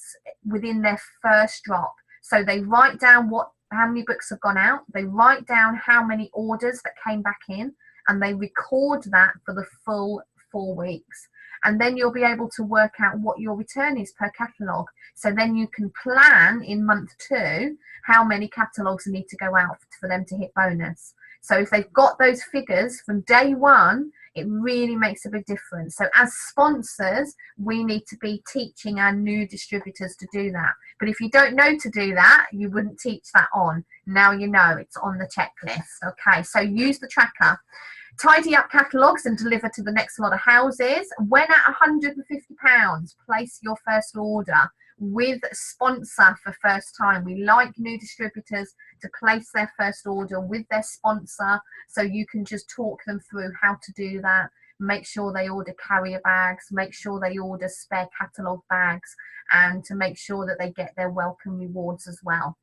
Speaker 1: within their first drop. So they write down how many books have gone out, they write down how many orders that came back in, and they record that for the full 4 weeks. And then you'll be able to work out what your return is per catalogue. So then you can plan in month 2 how many catalogues need to go out for them to hit bonus. So if they've got those figures from day 1, it really makes a big difference. So as sponsors, we need to be teaching our new distributors to do that. But if you don't know to do that, you wouldn't teach that on. Now you know, it's on the checklist. Okay, so use the tracker. Tidy up catalogues and deliver to the next lot of houses. When at £150, place your first order with a sponsor for first time. We like new distributors to place their first order with their sponsor, so you can just talk them through how to do that. Make sure they order carrier bags, make sure they order spare catalogue bags, and to make sure that they get their welcome rewards as well.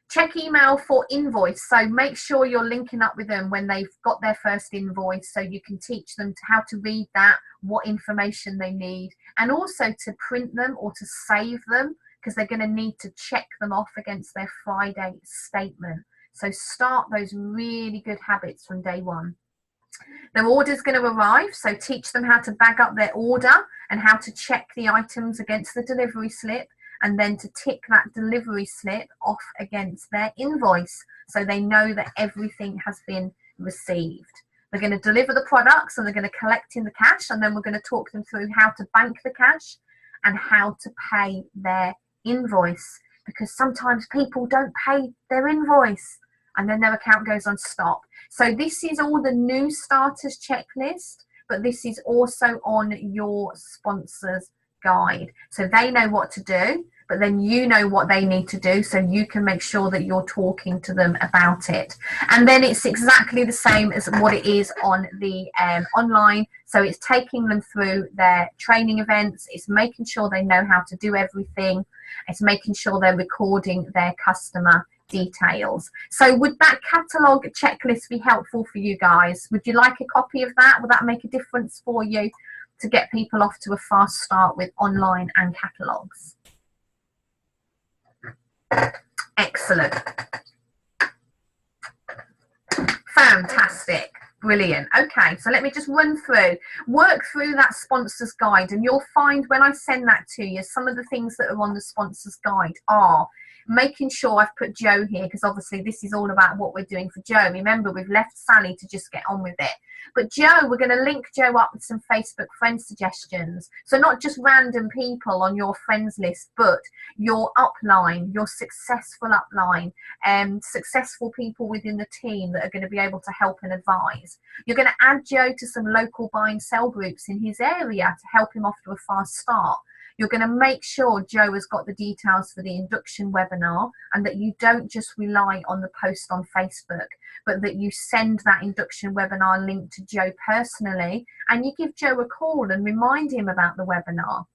Speaker 1: Check email for invoice, so make sure you're linking up with them when they've got their first invoice, so you can teach them how to read that, what information they need, and also to print them or to save them, because they're going to need to check them off against their Friday statement. So start those really good habits from day 1. Their order's going to arrive, so teach them how to bag up their order and how to check the items against the delivery slip, and then to tick that delivery slip off against their invoice, so they know that everything has been received. They're going to deliver the products and they're going to collect in the cash, and then we're going to talk them through how to bank the cash and how to pay their invoice, because sometimes people don't pay their invoice and then their account goes on stop. So this is all the new starters checklist, but this is also on your sponsors guide, so they know what to do, but then you know what they need to do, so you can make sure that you're talking to them about it. And then it's exactly the same as what it is on the online. So it's taking them through their training events, it's making sure they know how to do everything, it's making sure they're recording their customer details. So would that catalogue checklist be helpful for you guys? Would you like a copy of that? Would that make a difference for you to get people off to a fast start with online and catalogues? Excellent. Fantastic. Brilliant. Okay, so let me just work through that sponsors guide, and you'll find when I send that to you, some of the things that are on the sponsors guide are making sure I've put Joe here, because obviously this is all about what we're doing for Joe. Remember, we've left Sally to just get on with it. But Joe, we're going to link Joe up with some Facebook friend suggestions. So not just random people on your friends list, but your upline, your successful upline, successful people within the team that are going to be able to help and advise. You're going to add Joe to some local buy and sell groups in his area to help him off to a fast start. You're going to make sure Joe has got the details for the induction webinar, and that you don't just rely on the post on Facebook, but that you send that induction webinar link to Joe personally, and you give Joe a call and remind him about the webinar.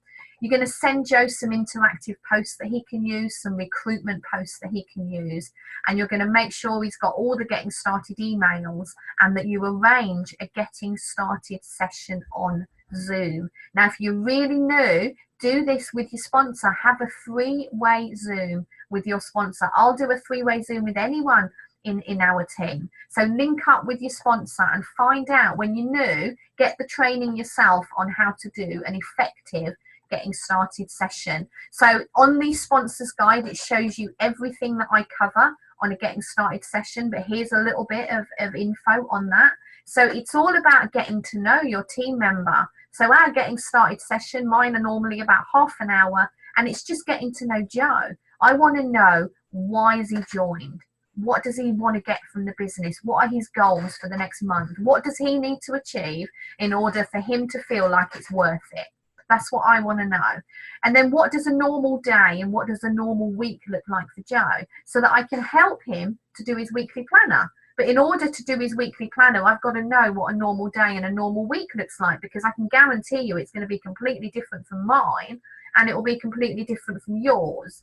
Speaker 1: You're going to send Joe some interactive posts that he can use, some recruitment posts that he can use, and you're going to make sure he's got all the getting started emails, and that you arrange a getting started session on Zoom. Now, if you're really new, do this with your sponsor. Have a 3-way Zoom with your sponsor. I'll do a 3-way Zoom with anyone in our team. So link up with your sponsor and find out, when you're new, get the training yourself on how to do an effective getting started session. So on the sponsors guide, it shows you everything that I cover on a getting started session, but here's a little bit of info on that. So it's all about getting to know your team member. So our getting started session, mine are normally about half an hour, and it's just getting to know Joe. I want to know, why has he joined? What does he want to get from the business? What are his goals for the next month? What does he need to achieve in order for him to feel like it's worth it? That's what I want to know. And then what does a normal day and what does a normal week look like for Joe, so that I can help him to do his weekly planner. But in order to do his weekly planner, I've got to know what a normal day and a normal week looks like, because I can guarantee you it's going to be completely different from mine, and it will be completely different from yours.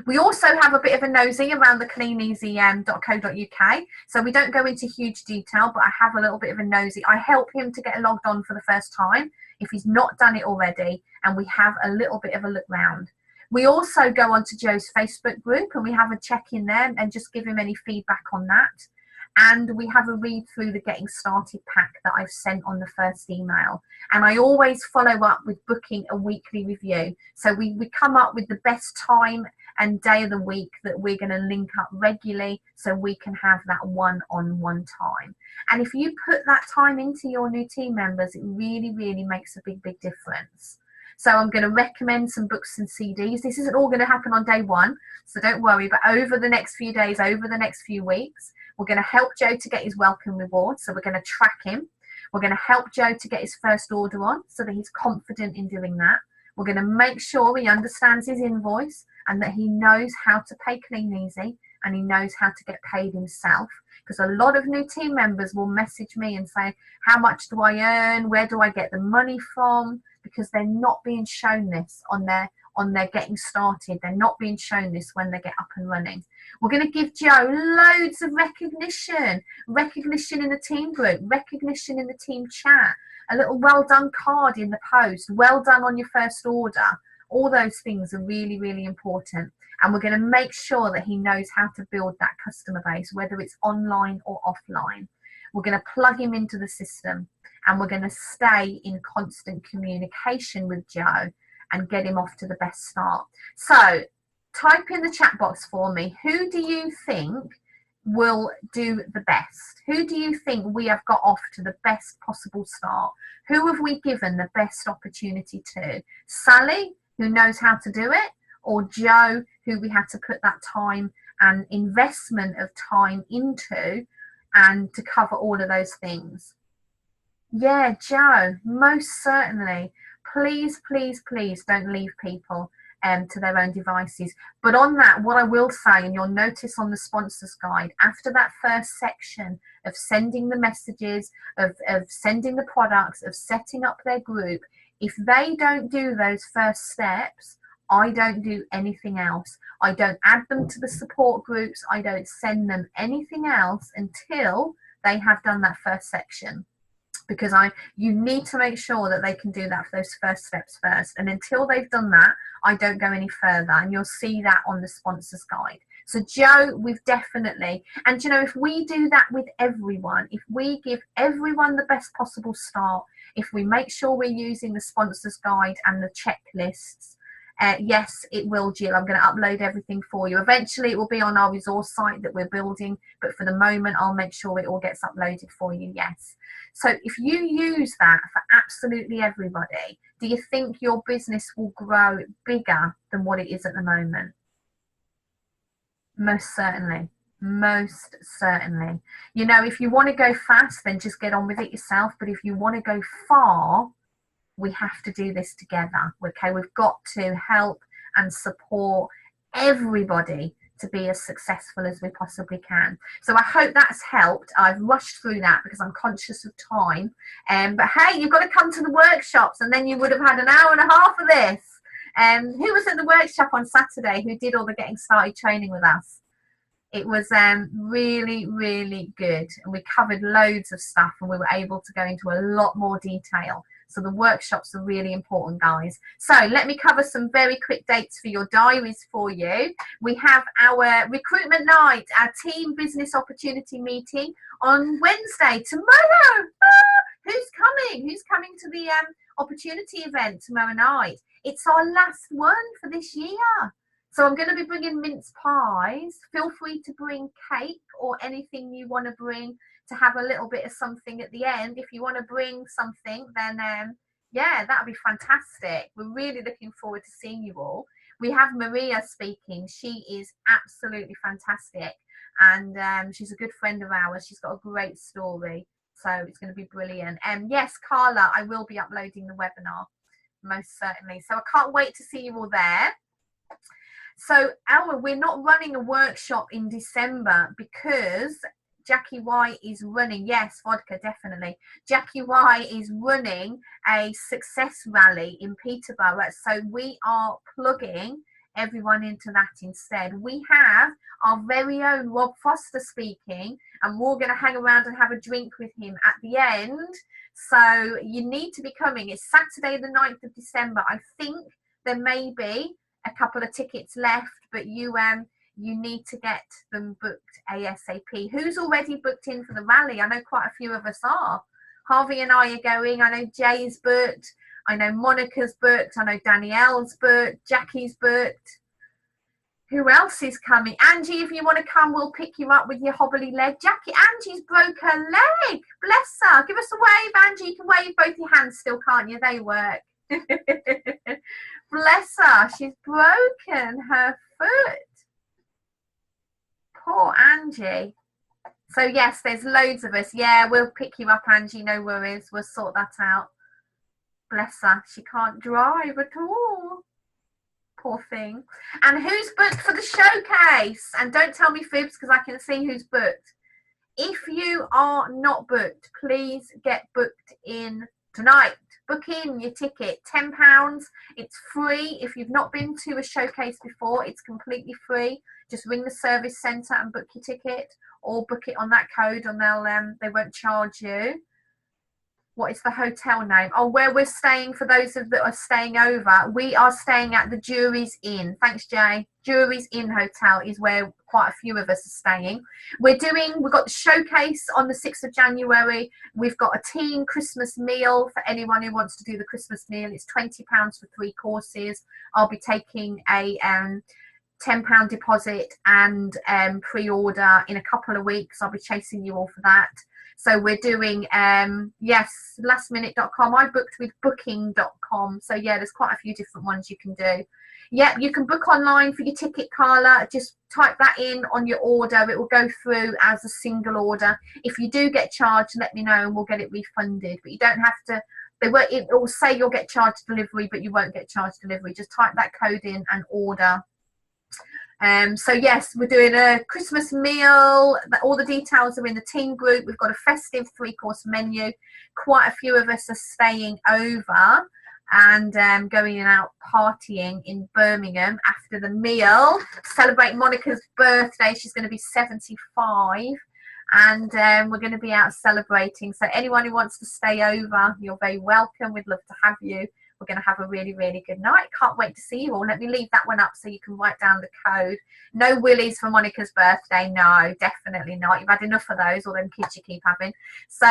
Speaker 1: We also have a bit of a nosy around the cleaneasy.co.uk. So we don't go into huge detail, but I have a little bit of a nosy. I help him to get logged on for the first time if he's not done it already, and we have a little bit of a look round. We also go onto Joe's Facebook group and we have a check in there and just give him any feedback on that. And we have a read through the getting started pack that I've sent on the first email. And I always follow up with booking a weekly review. So we come up with the best time and day of the week that we're going to link up regularly, so we can have that one-on-one time. And if you put that time into your new team members, it really, really makes a big, big difference. So I'm going to recommend some books and CDs. This isn't all going to happen on day one, so don't worry. But over the next few days, over the next few weeks, we're going to help Joe to get his welcome reward. So we're going to track him. We're going to help Joe to get his first order on, so that he's confident in doing that. We're going to make sure he understands his invoice and that he knows how to pay Clean Easy, and he knows how to get paid himself. Because a lot of new team members will message me and say, how much do I earn? Where do I get the money from? Because they're not being shown this on their getting started. They're not being shown this when they get up and running. We're going to give Joe loads of recognition in the team group, recognition in the team chat, a little well done card in the post, well done on your first order. All those things are really, really important. And we're going to make sure that he knows how to build that customer base, whether it's online or offline. We're going to plug him into the system, and we're going to stay in constant communication with Joe and get him off to the best start. So type in the chat box for me, who do you think will do the best? Who do you think we have got off to the best possible start? Who have we given the best opportunity to? Sally, who knows how to do it, or Joe, who we had to put that time and investment of time into and to cover all of those things? Yeah, Joe, most certainly. Please, please, please don't leave people to their own devices. But on that, what I will say, and you'll notice on the sponsors guide, after that first section of sending the messages, of sending the products, of setting up their group, if they don't do those first steps, I don't do anything else. I don't add them to the support groups. I don't send them anything else until they have done that first section. Because you need to make sure that they can do that for those first steps first. And until they've done that, I don't go any further. And you'll see that on the sponsors guide. So Joe, we've definitely, and you know, if we do that with everyone, if we give everyone the best possible start, if we make sure we're using the sponsors guide and the checklists, yes, it will, Jill. I'm going to upload everything for you. Eventually, it will be on our resource site that we're building. But for the moment, I'll make sure it all gets uploaded for you, yes. So if you use that for absolutely everybody, do you think your business will grow bigger than what it is at the moment? Most certainly. Most certainly. You know, if you want to go fast, then just get on with it yourself. But if you want to go far, we have to do this together. Okay, we've got to help and support everybody to be as successful as we possibly can. So I hope that's helped. I've rushed through that because I'm conscious of time. But hey, you've got to come to the workshops, and then you would have had an hour and a half of this. Who was at the workshop on Saturday who did all the getting started training with us? It was really, really good, and we covered loads of stuff, and we were able to go into a lot more detail. So the workshops are really important, guys. So let me cover some very quick dates for your diaries for you. We have our recruitment night, our team business opportunity meeting on Wednesday, tomorrow. Who's coming? Who's coming to the opportunity event tomorrow night? It's our last one for this year. So I'm going to be bringing mince pies. Feel free to bring cake or anything you want to bring to have a little bit of something at the end. If you want to bring something, then yeah, that would be fantastic. We're really looking forward to seeing you all. We have Maria speaking. She is absolutely fantastic, and she's a good friend of ours. She's got a great story, so it's going to be brilliant. And yes, Carla, I will be uploading the webinar, most certainly. So I can't wait to see you all there. So we're not running a workshop in December because Jackie Y is running, yes, vodka, definitely. Jackie Y is running a success rally in Peterborough. So we are plugging everyone into that instead. We have our very own Rob Foster speaking, and we're going to hang around and have a drink with him at the end. So you need to be coming. It's Saturday the 9th of December. I think there may be a couple of tickets left, but you need to get them booked ASAP. Who's already booked in for the rally? I know quite a few of us are. Harvey and I are going. I know Jay's booked. I know Monica's booked. I know Danielle's booked. Jackie's booked. Who else is coming? Angie, if you want to come, we'll pick you up with your hobbly leg. Angie's broke her leg. Bless her. Give us a wave, Angie. You can wave both your hands still, can't you? They work. Bless her. She's broken her foot. Poor Angie. So yes, there's loads of us. Yeah, we'll pick you up, Angie. No worries. We'll sort that out. Bless her. She can't drive at all. Poor thing. And who's booked for the showcase? And don't tell me fibs, because I can see who's booked. If you are not booked, please get booked in tonight. Book in your ticket, £10. It's free. If you've not been to a showcase before, it's completely free. Just ring the service centre and book your ticket, or book it on that code, and they won't charge you. What is the hotel name? Oh, where we're staying, for those that are staying over, we are staying at the Jury's Inn. Thanks, Jay. Jury's Inn Hotel is where quite a few of us are staying. We've got the showcase on the 6th of January. We've got a team Christmas meal for anyone who wants to do the Christmas meal. It's £20 for 3 courses. I'll be taking a £10 deposit and pre-order in a couple of weeks. I'll be chasing you all for that. So we're doing, yes, lastminute.com. I booked with booking.com. So yeah, there's quite a few different ones you can do. Yeah, you can book online for your ticket, Carla. Just type that in on your order. It will go through as a single order. If you do get charged, let me know and we'll get it refunded. But you don't have to, it will say you'll get charged delivery, but you won't get charged delivery. Just type that code in and order. So yes, we're doing a Christmas meal. All the details are in the team group. We've got a festive 3-course menu. Quite a few of us are staying over and going out partying in Birmingham after the meal. Celebrate Monica's birthday. She's going to be 75, and we're going to be out celebrating. So anyone who wants to stay over, you're very welcome. We'd love to have you. We're going to have a really, really good night. Can't wait to see you all. Let me leave that one up so you can write down the code. No willies for Monica's birthday. No, definitely not. You've had enough of those, all them kids you keep having. So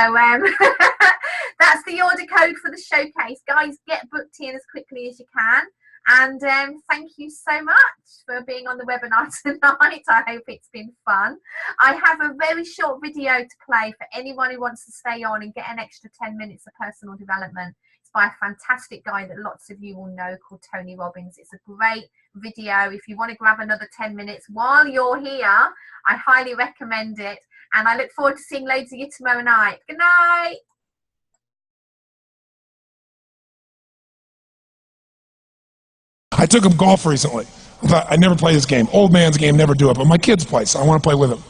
Speaker 1: that's the order code for the showcase. Guys, get booked in as quickly as you can. And thank you so much for being on the webinar tonight. I hope it's been fun. I have a very short video to play for anyone who wants to stay on and get an extra 10 minutes of personal development. By a fantastic guy that lots of you will know called Tony Robbins. It's a great video. If you want to grab another 10 minutes while you're here, I highly recommend it. And I look forward to seeing loads of you tomorrow night. Good night.
Speaker 3: I took him golf recently. I thought, I'd never play this game. Old man's game, never do it, but my kids play, so I want to play with them.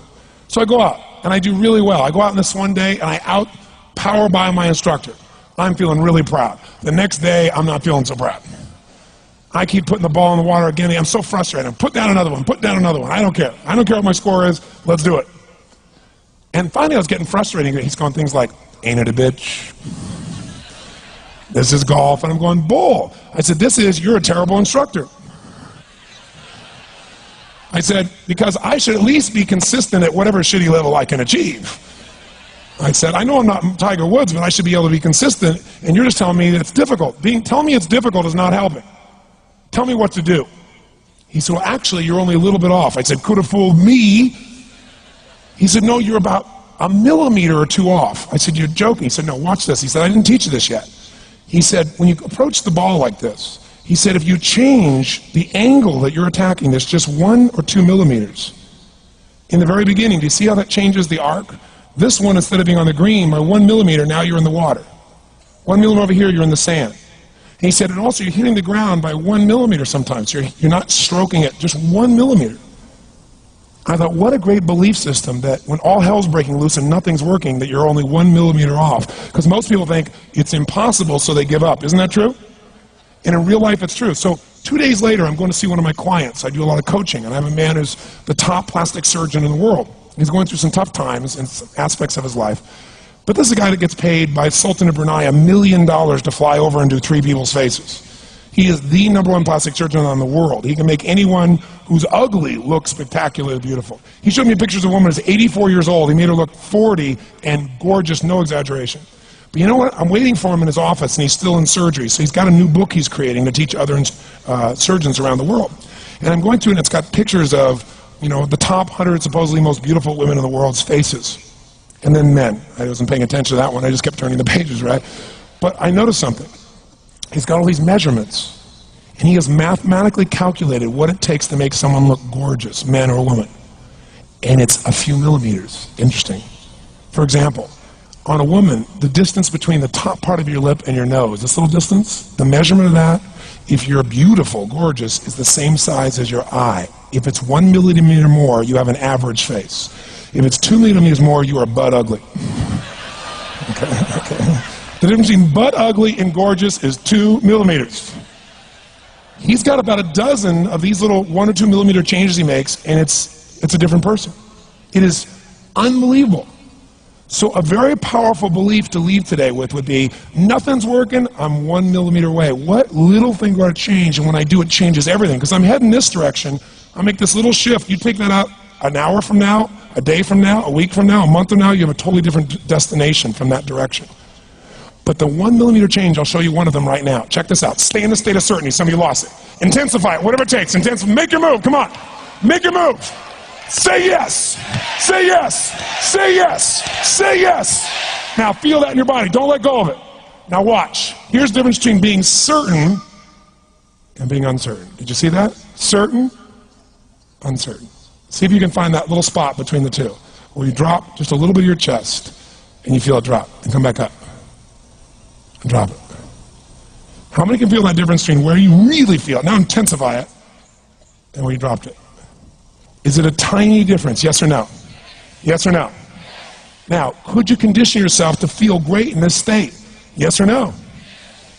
Speaker 3: So I go out, and I do really well. I go out in this one day, and I out-power by my instructor. I'm feeling really proud. The next day, I'm not feeling so proud. I keep putting the ball in the water again. I'm so frustrated. Put down another one. Put down another one. I don't care. I don't care what my score is. Let's do it. And finally, I was getting frustrated. He's going things like, ain't it a bitch? This is golf. And I'm going, bull. I said, you're a terrible instructor. I said, because I should at least be consistent at whatever shitty level I can achieve. I said, I know I'm not Tiger Woods, but I should be able to be consistent, and you're just telling me it's difficult. Telling me it's difficult is not helping. Tell me what to do. He said, well, actually, you're only a little bit off. I said, could have fooled me. He said, no, you're about a millimeter or two off. I said, you're joking. He said, no, watch this. He said, I didn't teach you this yet. He said, when you approach the ball like this, he said, if you change the angle that you're attacking this just 1 or 2 millimeters, in the very beginning, do you see how that changes the arc? This one, instead of being on the green, by 1 millimeter, now you're in the water. 1 millimeter over here, you're in the sand. And he said, and also you're hitting the ground by 1 millimeter sometimes. You're not stroking it, just 1 millimeter. I thought, what a great belief system that when all hell's breaking loose and nothing's working, that you're only 1 millimeter off. Because most people think it's impossible, so they give up. Isn't that true? And in real life, it's true. So 2 days later, I'm going to see one of my clients. I do a lot of coaching, and I have a man who's the top plastic surgeon in the world. He's going through some tough times in aspects of his life. But this is a guy that gets paid by Sultan of Brunei $1 million to fly over and do 3 people's faces. He is the #1 plastic surgeon in the world. He can make anyone who's ugly look spectacularly beautiful. He showed me pictures of a woman who's 84 years old. He made her look 40 and gorgeous, no exaggeration. But you know what? I'm waiting for him in his office, and he's still in surgery. So he's got a new book he's creating to teach other surgeons around the world. And I'm going through, and it's got pictures of, you know, the top 100 supposedly most beautiful women in the world's faces. And then men. I wasn't paying attention to that one. I just kept turning the pages, right? But I noticed something. He's got all these measurements. And he has mathematically calculated what it takes to make someone look gorgeous, man or woman. And it's a few millimeters. Interesting. For example, on a woman, the distance between the top part of your lip and your nose, this little distance, the measurement of that, if you're beautiful, gorgeous, is the same size as your eye. If it's 1 millimeter more, you have an average face. If it's 2 millimeters more, you are butt ugly. Okay. The difference between butt ugly and gorgeous is 2 millimeters. He's got about a dozen of these little 1 or 2 millimeter changes he makes, and it's a different person. It is unbelievable. So a very powerful belief to leave today with would be, nothing's working, I'm 1 millimeter away. What little thing got to change, and when I do, it changes everything. Because I'm heading this direction, I make this little shift. You take that out an hour from now, a day from now, a week from now, a month from now, you have a totally different destination from that direction. But the 1 millimeter change, I'll show you one of them right now. Check this out. Stay in the state of certainty. Some of you lost it. Intensify it, whatever it takes. Make your move, come on. Make your move. Say yes. Say yes. Say yes. Say yes. Now feel that in your body. Don't let go of it. Now watch. Here's the difference between being certain and being uncertain. Did you see that? Certain, uncertain. See if you can find that little spot between the two, where you drop just a little bit of your chest, and you feel it drop, and come back up, and drop it. How many can feel that difference between where you really feel it, now intensify it, and where you dropped it? Is it a tiny difference, yes or no? Yes or no? Now, could you condition yourself to feel great in this state? Yes or no?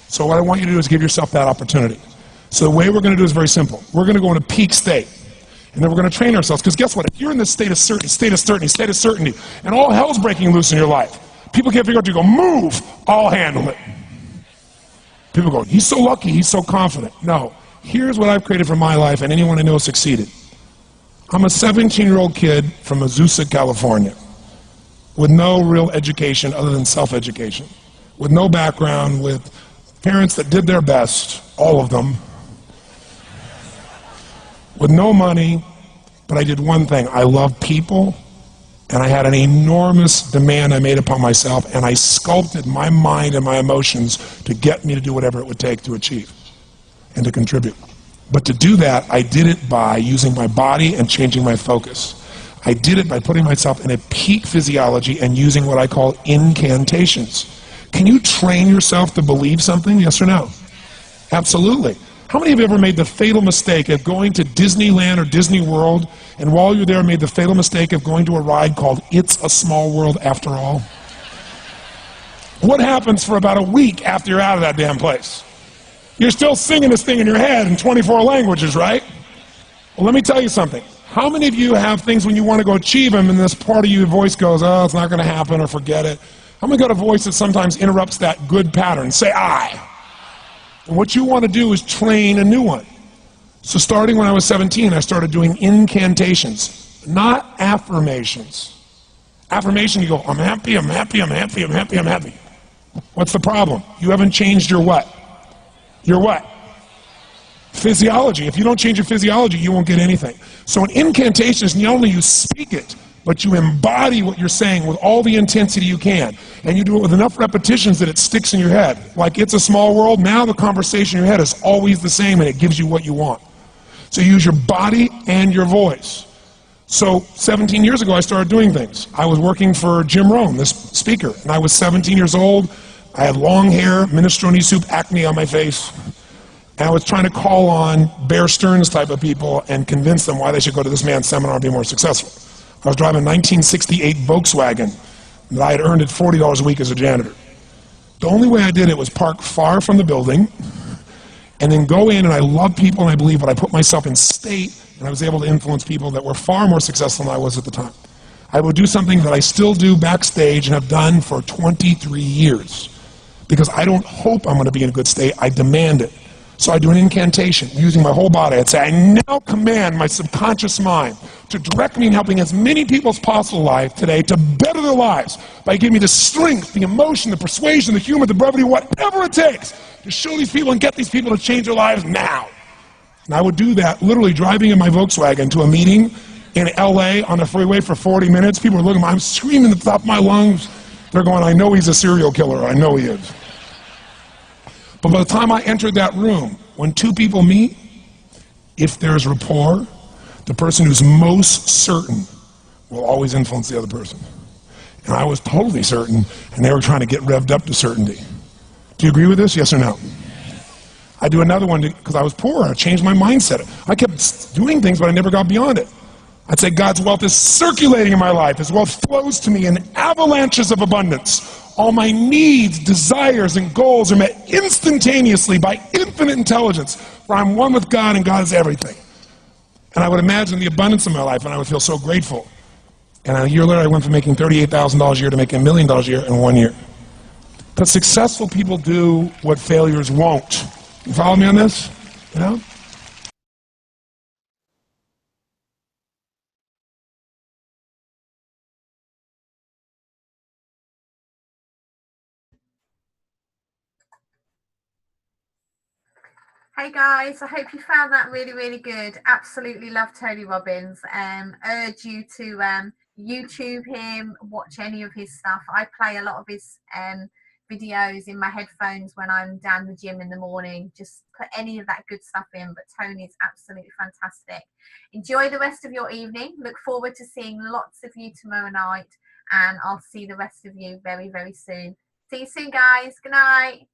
Speaker 3: So what I want you to do is give yourself that opportunity. So the way we're going to do is very simple. We're going to go into peak state. And then we're going to train ourselves. Because guess what? If you're in this state of certainty, and all hell's breaking loose in your life, people can't figure out to go, move, I'll handle it. People go, he's so lucky, he's so confident. No. Here's what I've created for my life, and anyone I know succeeded. I'm a 17-year-old kid from Azusa, California, with no real education other than self-education, with no background, with parents that did their best, all of them, with no money, but I did one thing. I love people, and I had an enormous demand I made upon myself, and I sculpted my mind and my emotions to get me to do whatever it would take to achieve and to contribute. But to do that, I did it by using my body and changing my focus. I did it by putting myself in a peak physiology and using what I call incantations. Can you train yourself to believe something, yes or no? Absolutely. How many of you ever made the fatal mistake of going to Disneyland or Disney World, and while you're there made the fatal mistake of going to a ride called It's a Small World After All? What happens for about a week after you're out of that damn place? You're still singing this thing in your head in 24 languages, right? Well, let me tell you something. How many of you have things when you want to go achieve them and this part of your voice goes, oh, it's not going to happen, or forget it? How many got a voice that sometimes interrupts that good pattern? Say I. And what you want to do is train a new one. So starting when I was 17, I started doing incantations, not affirmations. Affirmation, you go, I'm happy, I'm happy, I'm happy, I'm happy, I'm happy. What's the problem? You haven't changed your what? Your what? Physiology. If you don't change your physiology, you won't get anything. So an incantation is not only you speak it, but you embody what you're saying with all the intensity you can. And you do it with enough repetitions that it sticks in your head. Like It's a Small World, now the conversation in your head is always the same and it gives you what you want. So you use your body and your voice. So 17 years ago, I started doing things. I was working for Jim Rohn, this speaker, and I was 17 years old. I had long hair, minestrone soup, acne on my face. And I was trying to call on Bear Stearns type of people and convince them why they should go to this man's seminar and be more successful. I was driving a 1968 Volkswagen that I had earned at $40 a week as a janitor. The only way I did it was park far from the building and then go in, and I love people and I believe, but I put myself in state, and I was able to influence people that were far more successful than I was at the time. I would do something that I still do backstage and have done for 23 years because I don't hope I'm going to be in a good state, I demand it. So I do an incantation using my whole body. I'd say, I now command my subconscious mind to direct me in helping as many people as possible alive today to better their lives by giving me the strength, the emotion, the persuasion, the humor, the brevity, whatever it takes to show these people and get these people to change their lives now. And I would do that literally driving in my Volkswagen to a meeting in LA on the freeway for 40 minutes. People are looking at me, I'm screaming at the top of my lungs. They're going, I know he's a serial killer, I know he is. But by the time I entered that room, when two people meet, if there's rapport, the person who's most certain will always influence the other person. And I was totally certain, and they were trying to get revved up to certainty. Do you agree with this, yes or no? I do another one because I was poor. I changed my mindset. I kept doing things, but I never got beyond it. I'd say God's wealth is circulating in my life. His wealth flows to me in avalanches of abundance. All my needs, desires, and goals are met instantaneously by infinite intelligence, for I'm one with God and God is everything. And I would imagine the abundance of my life, and I would feel so grateful. And a year later, I went from making $38,000 a year to making $1 million a year in 1 year. But successful people do what failures won't. You follow me on this? You know?
Speaker 1: Hey guys, I hope you found that really, really good. Absolutely love Tony Robbins. Urge you to YouTube him, watch any of his stuff. I play a lot of his videos in my headphones when I'm down the gym in the morning. Just put any of that good stuff in, but Tony's absolutely fantastic. Enjoy the rest of your evening. Look forward to seeing lots of you tomorrow night, and I'll see the rest of you very, very soon. See you soon, guys. Good night.